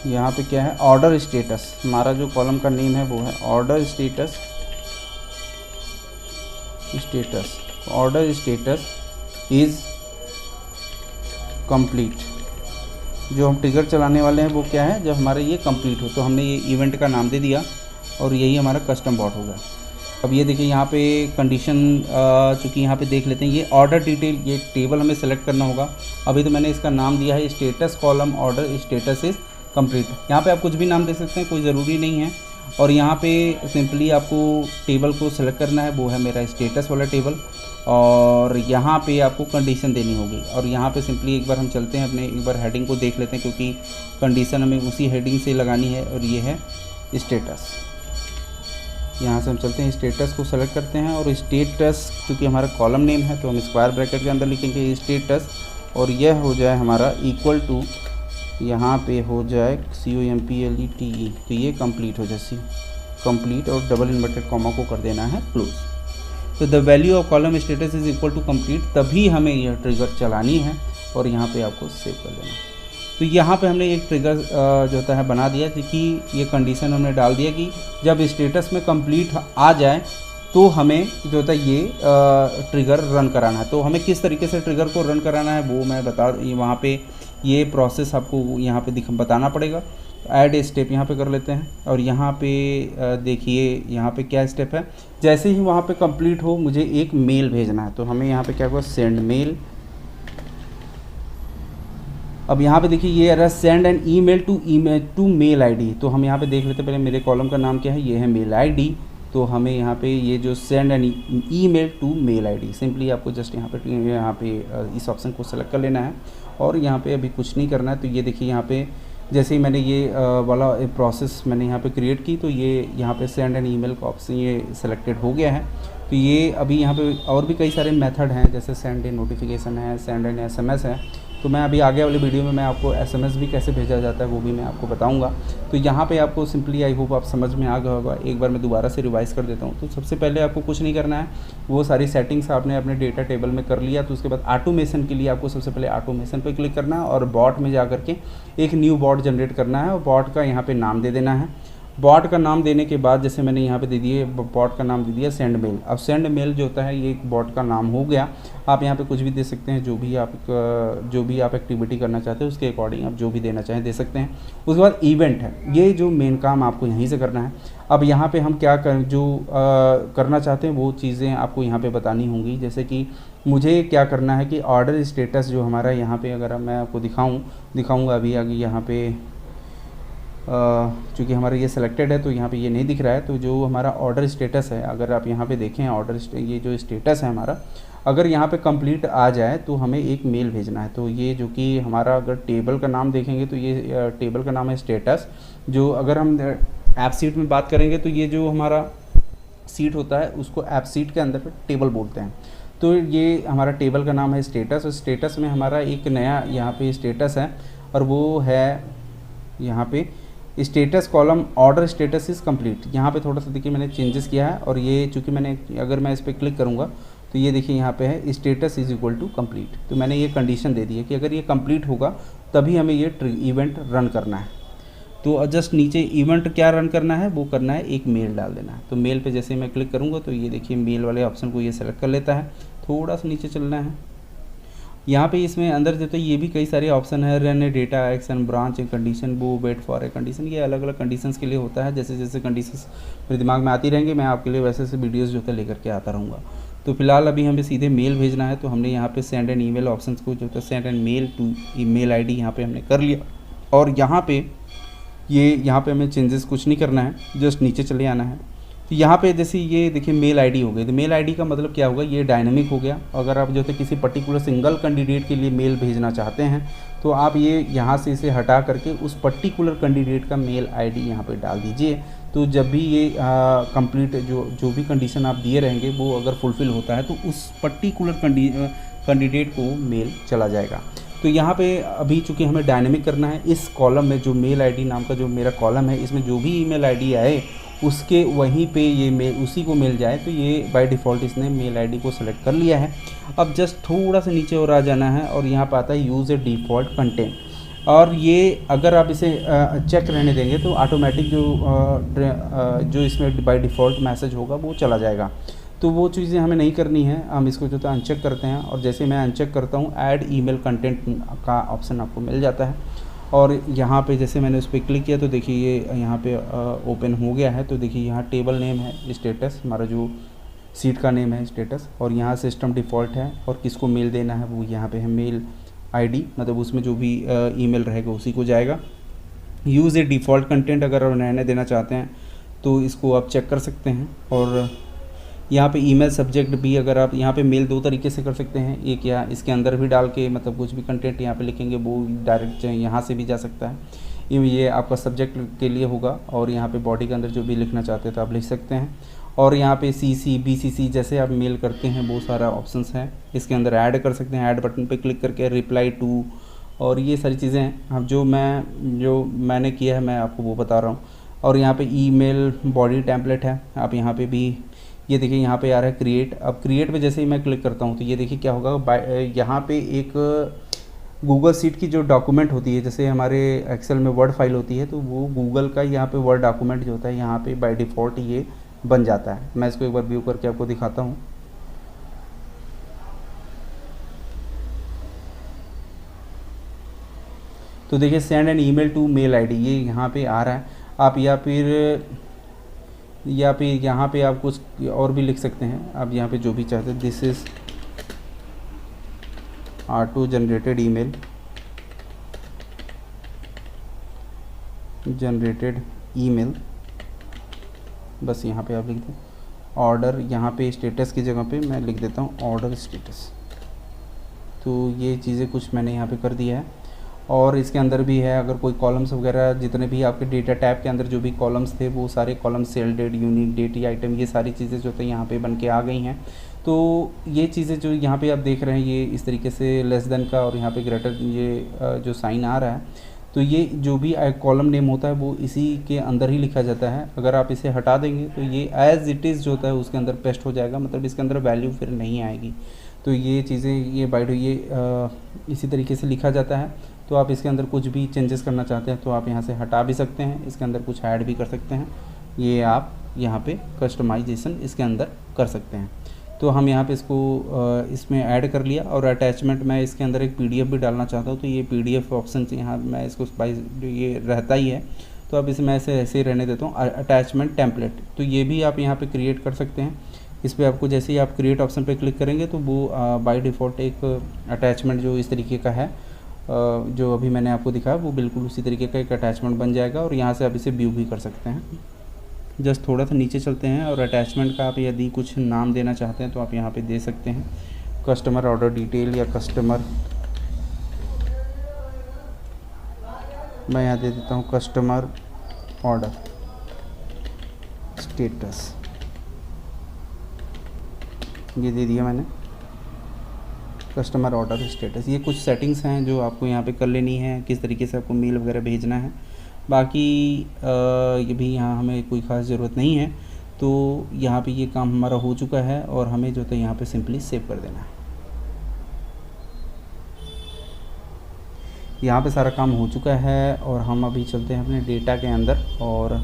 यहाँ पे क्या है, ऑर्डर स्टेटस। हमारा जो कॉलम का नेम है वो है ऑर्डर स्टेटस इज़ कंप्लीट। जो हम ट्रिगर चलाने वाले हैं वो क्या है, जब हमारा ये कंप्लीट हो। तो हमने ये इवेंट का नाम दे दिया और यही हमारा कस्टम बॉट होगा। अब ये देखिए यहाँ पे कंडीशन चूँकि यहाँ पे देख लेते हैं, ये ऑर्डर डिटेल, ये टेबल हमें सेलेक्ट करना होगा। अभी तो मैंने इसका नाम दिया है status column order status is complete. यहाँ पे आप कुछ भी नाम दे सकते हैं, कोई ज़रूरी नहीं है। और यहाँ पे सिंपली आपको टेबल को सेलेक्ट करना है, वो है मेरा स्टेटस वाला टेबल। और यहाँ पे आपको कंडीशन देनी होगी। और यहाँ पे सिंपली एक बार हम चलते हैं अपने, एक बार हेडिंग को देख लेते हैं, क्योंकि कंडीशन हमें उसी हेडिंग से लगानी है। और ये है स्टेटस। यहाँ से हम चलते हैं, स्टेटस को सेलेक्ट करते हैं। और स्टेटस चूँकि हमारा कॉलम नेम है तो हम स्क्वायर ब्रैकेट के अंदर लिखेंगे स्टेटस, और यह हो जाए हमारा इक्वल टू, यहाँ पे हो जाए COMPLETE, तो ये कंप्लीट हो जाए कंप्लीट, और डबल इन्वर्टेड कॉमा को कर देना है क्लोज। तो the value of column status is equal to complete, तभी हमें यह ट्रिगर चलानी है और यहाँ पे आपको सेव कर देना। तो यहाँ पे हमने एक ट्रिगर जो होता है बना दिया, कि ये कंडीशन हमने डाल दिया कि जब स्टेटस में कंप्लीट आ जाए तो हमें जो होता है ये ट्रिगर रन कराना है। तो हमें किस तरीके से ट्रिगर को रन कराना है वो मैं वहाँ पे ये प्रोसेस आपको यहाँ पे बताना पड़ेगा। ऐड स्टेप यहाँ पे कर लेते हैं, और यहाँ पे देखिए यहाँ पे क्या स्टेप है, जैसे ही वहाँ पे कंप्लीट हो मुझे एक मेल भेजना है। तो हमें यहाँ पे क्या होगा, सेंड मेल। अब यहाँ पे देखिए ये आ रहा है send an email to mail ID. तो हम यहाँ पे देख लेते हैं, पहले मेरे कॉलम का नाम क्या है, ये है मेल आईडी। तो हमें यहाँ पे ये जो send an email to mail ID, simply आपको जस्ट यहाँ पे इस ऑप्शन को सेलेक्ट कर लेना है, और यहाँ पे अभी कुछ नहीं करना है। तो ये देखिए यहाँ पे जैसे ही मैंने ये वाला प्रोसेस मैंने यहाँ पे क्रिएट की, तो ये यहाँ पे सेंड एन ईमेल का ऑप्शन ये सिलेक्टेड हो गया है। तो ये अभी यहाँ पे और भी कई सारे मेथड हैं, जैसे सेंड इन नोटिफिकेशन है, सेंड इन SMS है। तो मैं अभी आगे वाली वीडियो में मैं आपको SMS भी कैसे भेजा जाता है वो भी मैं आपको बताऊंगा। तो यहाँ पे आपको सिंपली, आई होप आप समझ में आ गया होगा। एक बार मैं दोबारा से रिवाइज़ कर देता हूँ। तो सबसे पहले आपको कुछ नहीं करना है, वो सारी सेटिंग्स आपने अपने डेटा टेबल में कर लिया। तो उसके बाद ऑटोमेशन के लिए आपको सबसे पहले ऑटोमेशन पर क्लिक करना है, और बॉट में जा करके एक न्यू बॉट जनरेट करना है, और बॉट का यहाँ पर नाम दे देना है। बॉट का नाम देने के बाद जैसे मैंने यहाँ पे दे दिए, बॉट का नाम दे दिया सेंड मेल। अब सेंड मेल जो होता है ये एक बॉट का नाम हो गया। आप यहाँ पे कुछ भी दे सकते हैं, जो भी आप एक्टिविटी करना चाहते हैं उसके अकॉर्डिंग आप जो भी देना चाहें दे सकते हैं। उसके बाद इवेंट है, ये जो मेन काम आपको यहीं से करना है। अब यहाँ पे हम क्या करना चाहते हैं वो चीज़ें आपको यहाँ पे बतानी होंगी। जैसे कि मुझे क्या करना है कि ऑर्डर स्टेटस जो हमारा यहाँ पे, अगर मैं आपको दिखाऊँगा अभी आगे यहाँ पे, चूँकि हमारा ये सिलेक्टेड है तो यहाँ पे ये नहीं दिख रहा है। तो जो हमारा ऑर्डर स्टेटस है, अगर आप यहाँ पे देखें ये जो स्टेटस है हमारा, अगर यहाँ पे कंप्लीट आ जाए तो हमें एक मेल भेजना है। तो ये जो कि हमारा, अगर टेबल का नाम देखेंगे तो ये टेबल का नाम है स्टेटस। जो अगर हम ऐप सीट में बात करेंगे तो ये जो हमारा सीट होता है उसको ऐप सीट के अंदर टेबल बोलते हैं। तो ये हमारा टेबल का नाम है स्टेटस, और स्टेटस में हमारा एक नया यहाँ पे स्टेटस है, और वो है यहाँ पे status column order status is complete. यहाँ पे थोड़ा सा देखिए मैंने चेंजेस किया है, और ये चूँकि मैंने, अगर मैं इस पर क्लिक करूँगा तो ये देखिए यहाँ पे है status is equal to complete. तो मैंने ये कंडीशन दे दी है कि अगर ये कंप्लीट होगा तभी हमें ये इवेंट रन करना है। तो जस्ट नीचे इवेंट क्या रन करना है, वो करना है एक मेल डाल देना है। तो मेल पे जैसे मैं क्लिक करूँगा तो ये देखिए मेल वाले ऑप्शन को ये सेलेक्ट कर लेता है। थोड़ा सा नीचे चलना है, यहाँ पे इसमें अंदर जो तो ये भी कई सारे ऑप्शन है, run A data action, branch a condition, वो वेट फॉर ए कंडीशन। ये अलग अलग कंडीशंस के लिए होता है। जैसे जैसे कंडीशंस मेरे दिमाग में आती रहेंगी मैं आपके लिए वैसे वीडियोस जो है लेकर के आता रहूँगा। तो फिलहाल अभी हमें सीधे मेल भेजना है, तो हमने यहाँ पे सेंड एन ईमेल ऑप्शन को जो है send an mail to email ID यहाँ पे हमने कर लिया। और यहाँ पे हमें चेंजेस कुछ नहीं करना है, जस्ट नीचे चले आना है। तो यहाँ पे जैसे ये देखिए मेल आईडी हो गई। तो मेल आईडी का मतलब क्या होगा, ये डायनामिक हो गया। अगर आप जो है किसी पर्टिकुलर सिंगल कैंडिडेट के लिए मेल भेजना चाहते हैं तो आप ये यहाँ से इसे हटा करके उस पर्टिकुलर कैंडिडेट का मेल आईडी यहाँ पे डाल दीजिए। तो जब भी ये कंप्लीट जो भी कंडीशन आप दिए रहेंगे वो अगर फुलफ़िल होता है तो उस पर्टिकुलर कैंडिडेट को मेल चला जाएगा। तो यहाँ पे अभी चूँकि हमें डायनेमिक करना है, इस कॉलम में जो मेल आईडी नाम का जो मेरा कॉलम है इसमें जो भी ईमेल आईडी आए उसके वहीं पे ये मेल उसी को मिल जाए। तो ये बाय डिफ़ॉल्ट इसने मेल आईडी को सेलेक्ट कर लिया है। अब जस्ट थोड़ा सा नीचे और आ जाना है, और यहाँ पर आता है यूज़ ए डिफ़ॉल्ट कंटेंट। और ये अगर आप इसे चेक रहने देंगे तो ऑटोमेटिक जो इसमें बाय डिफ़ॉल्ट मैसेज होगा वो चला जाएगा। तो वो चीज़ें हमें नहीं करनी है, हम इसको जो है अनचेक करते हैं। और जैसे मैं अनचेक करता हूँ, ऐड ईमेल कंटेंट का ऑप्शन आपको मिल जाता है। और यहाँ पे जैसे मैंने उस पर क्लिक किया तो देखिए ये यहाँ पे ओपन हो गया है। तो देखिए यहाँ टेबल नेम है स्टेटस, हमारा जो सीट का नेम है स्टेटस, और यहाँ सिस्टम डिफ़ॉल्ट है और किसको मेल देना है वो यहाँ पे है मेल आईडी, मतलब उसमें जो भी ईमेल रहेगा उसी को जाएगा। यूज़ ए डिफ़ॉल्ट कंटेंट अगर आप रहने देना चाहते हैं तो इसको आप चेक कर सकते हैं। और यहाँ पे ईमेल सब्जेक्ट भी अगर आप यहाँ पे मेल दो तरीके से कर सकते हैं, एक या इसके अंदर भी डाल के मतलब कुछ भी कंटेंट यहाँ पे लिखेंगे वो डायरेक्ट यहाँ से भी जा सकता है। ये आपका सब्जेक्ट के लिए होगा, और यहाँ पे बॉडी के अंदर जो भी लिखना चाहते हैं तो आप लिख सकते हैं। और यहाँ पे CC BCC जैसे आप मेल करते हैं बहुत सारा ऑप्शंस हैं, इसके अंदर ऐड कर सकते हैं, ऐड बटन पे क्लिक करके रिप्लाई टू, और ये सारी चीज़ें हैं। अब जो मैंने किया है मैं आपको वो बता रहा हूँ। और यहाँ पे ईमेल बॉडी टेम्पलेट है, आप यहाँ पे भी ये देखिए यहाँ पे आ रहा है क्रिएट। अब क्रिएट पे जैसे ही मैं क्लिक करता हूँ तो ये देखिए क्या होगा, यहाँ पे एक गूगल शीट की जो डॉक्यूमेंट होती है, जैसे हमारे एक्सेल में वर्ड फाइल होती है, तो वो गूगल का यहाँ पे वर्ड डॉक्यूमेंट जो होता है यहाँ पे बाय डिफ़ॉल्ट ये बन जाता है। मैं इसको एक बार व्यू करके आपको दिखाता हूँ। तो देखिए send an email to mail ID ये यहाँ पे आ रहा है। आप या फिर यहाँ पे आप कुछ और भी लिख सकते हैं, आप यहाँ पे जो भी चाहते हैं। This is auto generated email, बस यहाँ पे आप लिख दें ऑर्डर, यहाँ पे स्टेटस की जगह पे मैं लिख देता हूँ ऑर्डर स्टेटस। तो ये चीज़ें कुछ मैंने यहाँ पे कर दिया है। और इसके अंदर भी है, अगर कोई कॉलम्स वगैरह जितने भी आपके डेटा टैब के अंदर जो भी कॉलम्स थे वो सारे columns sale date, unit date, या आइटम, ये सारी चीज़ें जो थे यहाँ पे बन के आ गई हैं। तो ये चीज़ें जो यहाँ पे आप देख रहे हैं ये इस तरीके से लेस देन का और यहाँ पे ग्रेटर ये जो साइन आ रहा है, तो ये जो भी कॉलम नेम होता है वो इसी के अंदर ही लिखा जाता है। अगर आप इसे हटा देंगे तो ये एज़ इट इज़ जो होता है उसके अंदर पेस्ट हो जाएगा, मतलब इसके अंदर वैल्यू फिर नहीं आएगी। तो ये चीज़ें ये बाइट ये इसी तरीके से लिखा जाता है। तो आप इसके अंदर कुछ भी चेंजेस करना चाहते हैं तो आप यहाँ से हटा भी सकते हैं, इसके अंदर कुछ ऐड भी कर सकते हैं। ये आप यहाँ पे कस्टमाइजेशन इसके अंदर कर सकते हैं। तो हम यहाँ पे इसको इसमें ऐड कर लिया। और अटैचमेंट मैं इसके अंदर एक PDF भी डालना चाहता हूँ, तो ये PDF ऑप्शन यहाँ मैं इसको ये रहता ही है, तो अब इसमें ऐसे ही रहने देता हूँ। अटैचमेंट टेम्पलेट, तो ये भी आप यहाँ पे क्रिएट कर सकते हैं। इस पर आपको जैसे ही आप क्रिएट ऑप्शन पे क्लिक करेंगे तो वो बाय डिफ़ॉल्ट एक अटैचमेंट जो इस तरीके का है जो अभी मैंने आपको दिखाया वो बिल्कुल उसी तरीके का एक अटैचमेंट बन जाएगा। और यहाँ से आप इसे व्यू भी कर सकते हैं। जस्ट थोड़ा सा नीचे चलते हैं और अटैचमेंट का आप यदि कुछ नाम देना चाहते हैं तो आप यहाँ पे दे सकते हैं, कस्टमर ऑर्डर डिटेल या कस्टमर, मैं यहाँ दे देता हूँ कस्टमर ऑर्डर स्टेटस, ये दे दिया मैंने कस्टमर ऑर्डर स्टेटस। ये कुछ सेटिंग्स हैं जो आपको यहाँ पे कर लेनी है, किस तरीके से आपको मेल वगैरह भेजना है। बाकी ये भी यहाँ हमें कोई ख़ास ज़रूरत नहीं है। तो यहाँ पे ये काम हमारा हो चुका है और हमें जो था यहाँ पे सिंपली सेव कर देना है। यहाँ पे सारा काम हो चुका है और हम अभी चलते हैं अपने डेटा के अंदर, और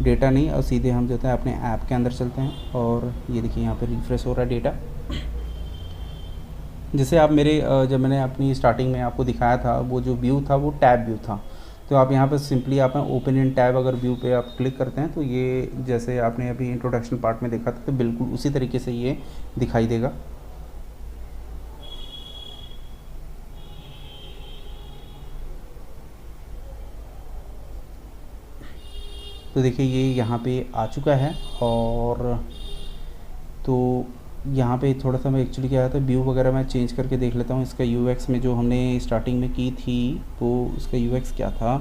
डेटा नहीं और सीधे हम जो है अपने ऐप के अंदर चलते हैं। और ये देखिए यहाँ पे रिफ़्रेश हो रहा है डेटा। जैसे आप मेरे जब मैंने अपनी स्टार्टिंग में आपको दिखाया था वो जो व्यू था वो टैब व्यू था, तो आप यहाँ पर सिंपली आप ओपन इन टैब अगर व्यू पे आप क्लिक करते हैं तो ये जैसे आपने अभी इंट्रोडक्शन पार्ट में देखा था तो बिल्कुल उसी तरीके से ये दिखाई देगा। तो देखिए ये यहाँ पे आ चुका है। और तो यहाँ पे थोड़ा सा मैं एक्चुअली क्या था व्यू वगैरह मैं चेंज करके देख लेता हूँ। इसका UX में जो हमने स्टार्टिंग में की थी वो उसका UX क्या था।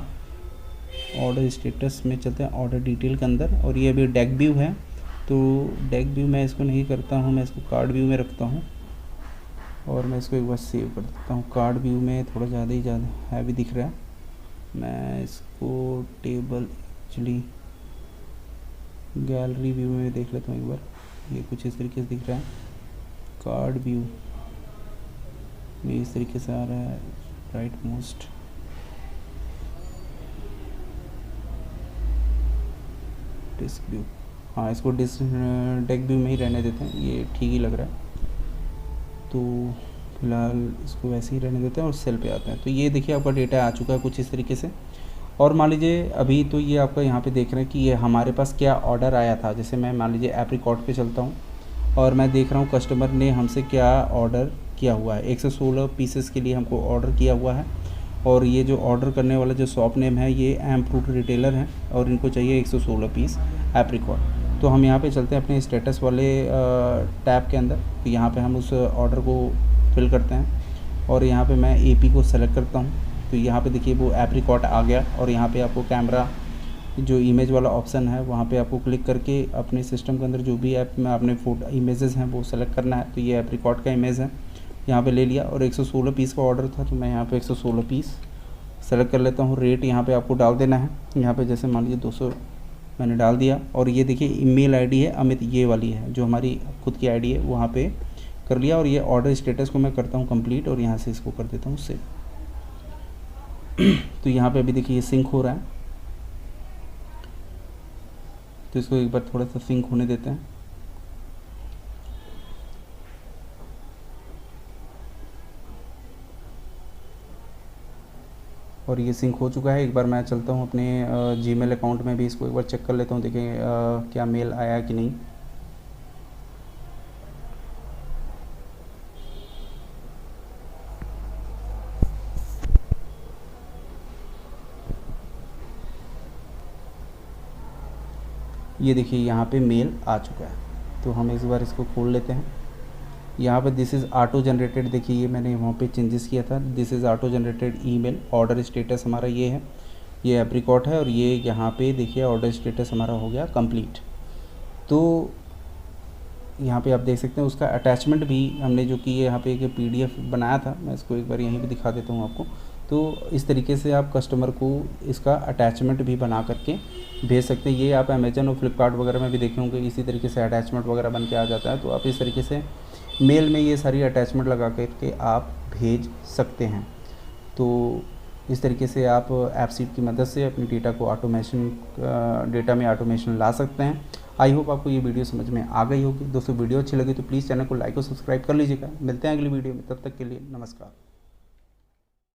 ऑर्डर स्टेटस में चलते हैं ऑर्डर डिटेल के अंदर, और ये अभी डेक व्यू है तो डेक व्यू मैं इसको नहीं करता हूँ, मैं इसको कार्ड व्यू में रखता हूँ और मैं इसको एक बार सेव कर देता हूँ। कार्ड व्यू में थोड़ा ज़्यादा ही हैवी दिख रहा है, मैं इसको टेबल एक्चुअली गैलरी व्यू में देख लेता हूँ एक बार। ये कुछ इस तरीके से दिख रहा है, कार्ड व्यू में इस तरीके से आ रहा है, राइट मोस्ट। डिस्क व्यू, हाँ इसको डेक व्यू में ही रहने देते हैं, ये ठीक ही लग रहा है। तो फ़िलहाल इसको वैसे ही रहने देते हैं और सेल पे आते हैं। तो ये देखिए आपका डेटा आ चुका है कुछ इस तरीके से। और मान लीजिए अभी तो ये आपका यहाँ पे देख रहे हैं कि ये हमारे पास क्या ऑर्डर आया था। जैसे मैं मान लीजिए एप्रिकॉट पे चलता हूँ और मैं देख रहा हूँ कस्टमर ने हमसे क्या ऑर्डर किया हुआ है। 116 पीसेस के लिए हमको ऑर्डर किया हुआ है और ये जो ऑर्डर करने वाला जो शॉप नेम है ये एम फ्रूट रिटेलर है और इनको चाहिए 116 पीस एप्रिकॉट। तो हम यहाँ पे चलते हैं अपने स्टेटस वाले टैब के अंदर। तो यहाँ पे हम उस ऑर्डर को फिल करते हैं और यहाँ पे मैं एपी को सेलेक्ट करता हूँ। तो यहाँ पे देखिए वो एप्रिकॉट आ गया और यहाँ पे आपको कैमरा जो इमेज वाला ऑप्शन है वहाँ पे आपको क्लिक करके अपने सिस्टम के अंदर जो भी ऐप में आपने फ़ोटो इमेजेस हैं वो सेलेक्ट करना है। तो ये एप्रिकॉट का इमेज है, यहाँ पे ले लिया और 116 पीस का ऑर्डर था तो मैं यहाँ पे 116 पीस सेलेक्ट कर लेता हूँ। रेट यहाँ पे आपको डाल देना है। यहाँ पे जैसे मान लीजिए 200 मैंने डाल दिया और ये देखिए ईमेल आईडी है अमित, ये वाली है जो हमारी खुद की आईडी है, वहाँ पे कर लिया। और ये ऑर्डर स्टेटस को मैं करता हूँ कंप्लीट और यहाँ से इसको कर देता हूँ सेव। तो यहाँ पे अभी देखिए ये सिंक हो रहा है, तो इसको एक बार थोड़ा सा सिंक होने देते हैं। और ये सिंक हो चुका है। एक बार मैं चलता हूँ अपने जीमेल अकाउंट में भी इसको एक बार चेक कर लेता हूँ, देखिए क्या मेल आया कि नहीं। ये देखिए यहाँ पे मेल आ चुका है। तो हम इस बार इसको खोल लेते हैं। यहाँ पे दिस इज़ ऑटो जनरेटेड, देखिए ये मैंने वहाँ पे चेंजेस किया था। This is auto generated email, order status हमारा ये है, ये एप्रिकॉट है और ये यहाँ पे देखिए ऑर्डर स्टेटस हमारा हो गया कंप्लीट। तो यहाँ पे आप देख सकते हैं उसका अटैचमेंट भी हमने जो कि यहाँ पे एक पीडीएफ बनाया था, मैं इसको एक बार यहीं पे दिखा देता हूँ आपको। तो इस तरीके से आप कस्टमर को इसका अटैचमेंट भी बना करके भेज सकते हैं। ये आप अमेजन और फ्लिपकार्ट वगैरह में भी देखे होंगे, इसी तरीके से अटैचमेंट वगैरह बन के आ जाता है। तो आप इस तरीके से मेल में ये सारी अटैचमेंट लगा करके आप भेज सकते हैं। तो इस तरीके से आप एपसीट की मदद से अपनी डेटा में ऑटोमेशन ला सकते हैं। आई होप आपको ये वीडियो समझ में आ गई होगी। दोस्तों वीडियो अच्छी लगी तो प्लीज़ चैनल को लाइक और सब्सक्राइब कर लीजिएगा। मिलते हैं अगली वीडियो में, तब तक के लिए नमस्कार।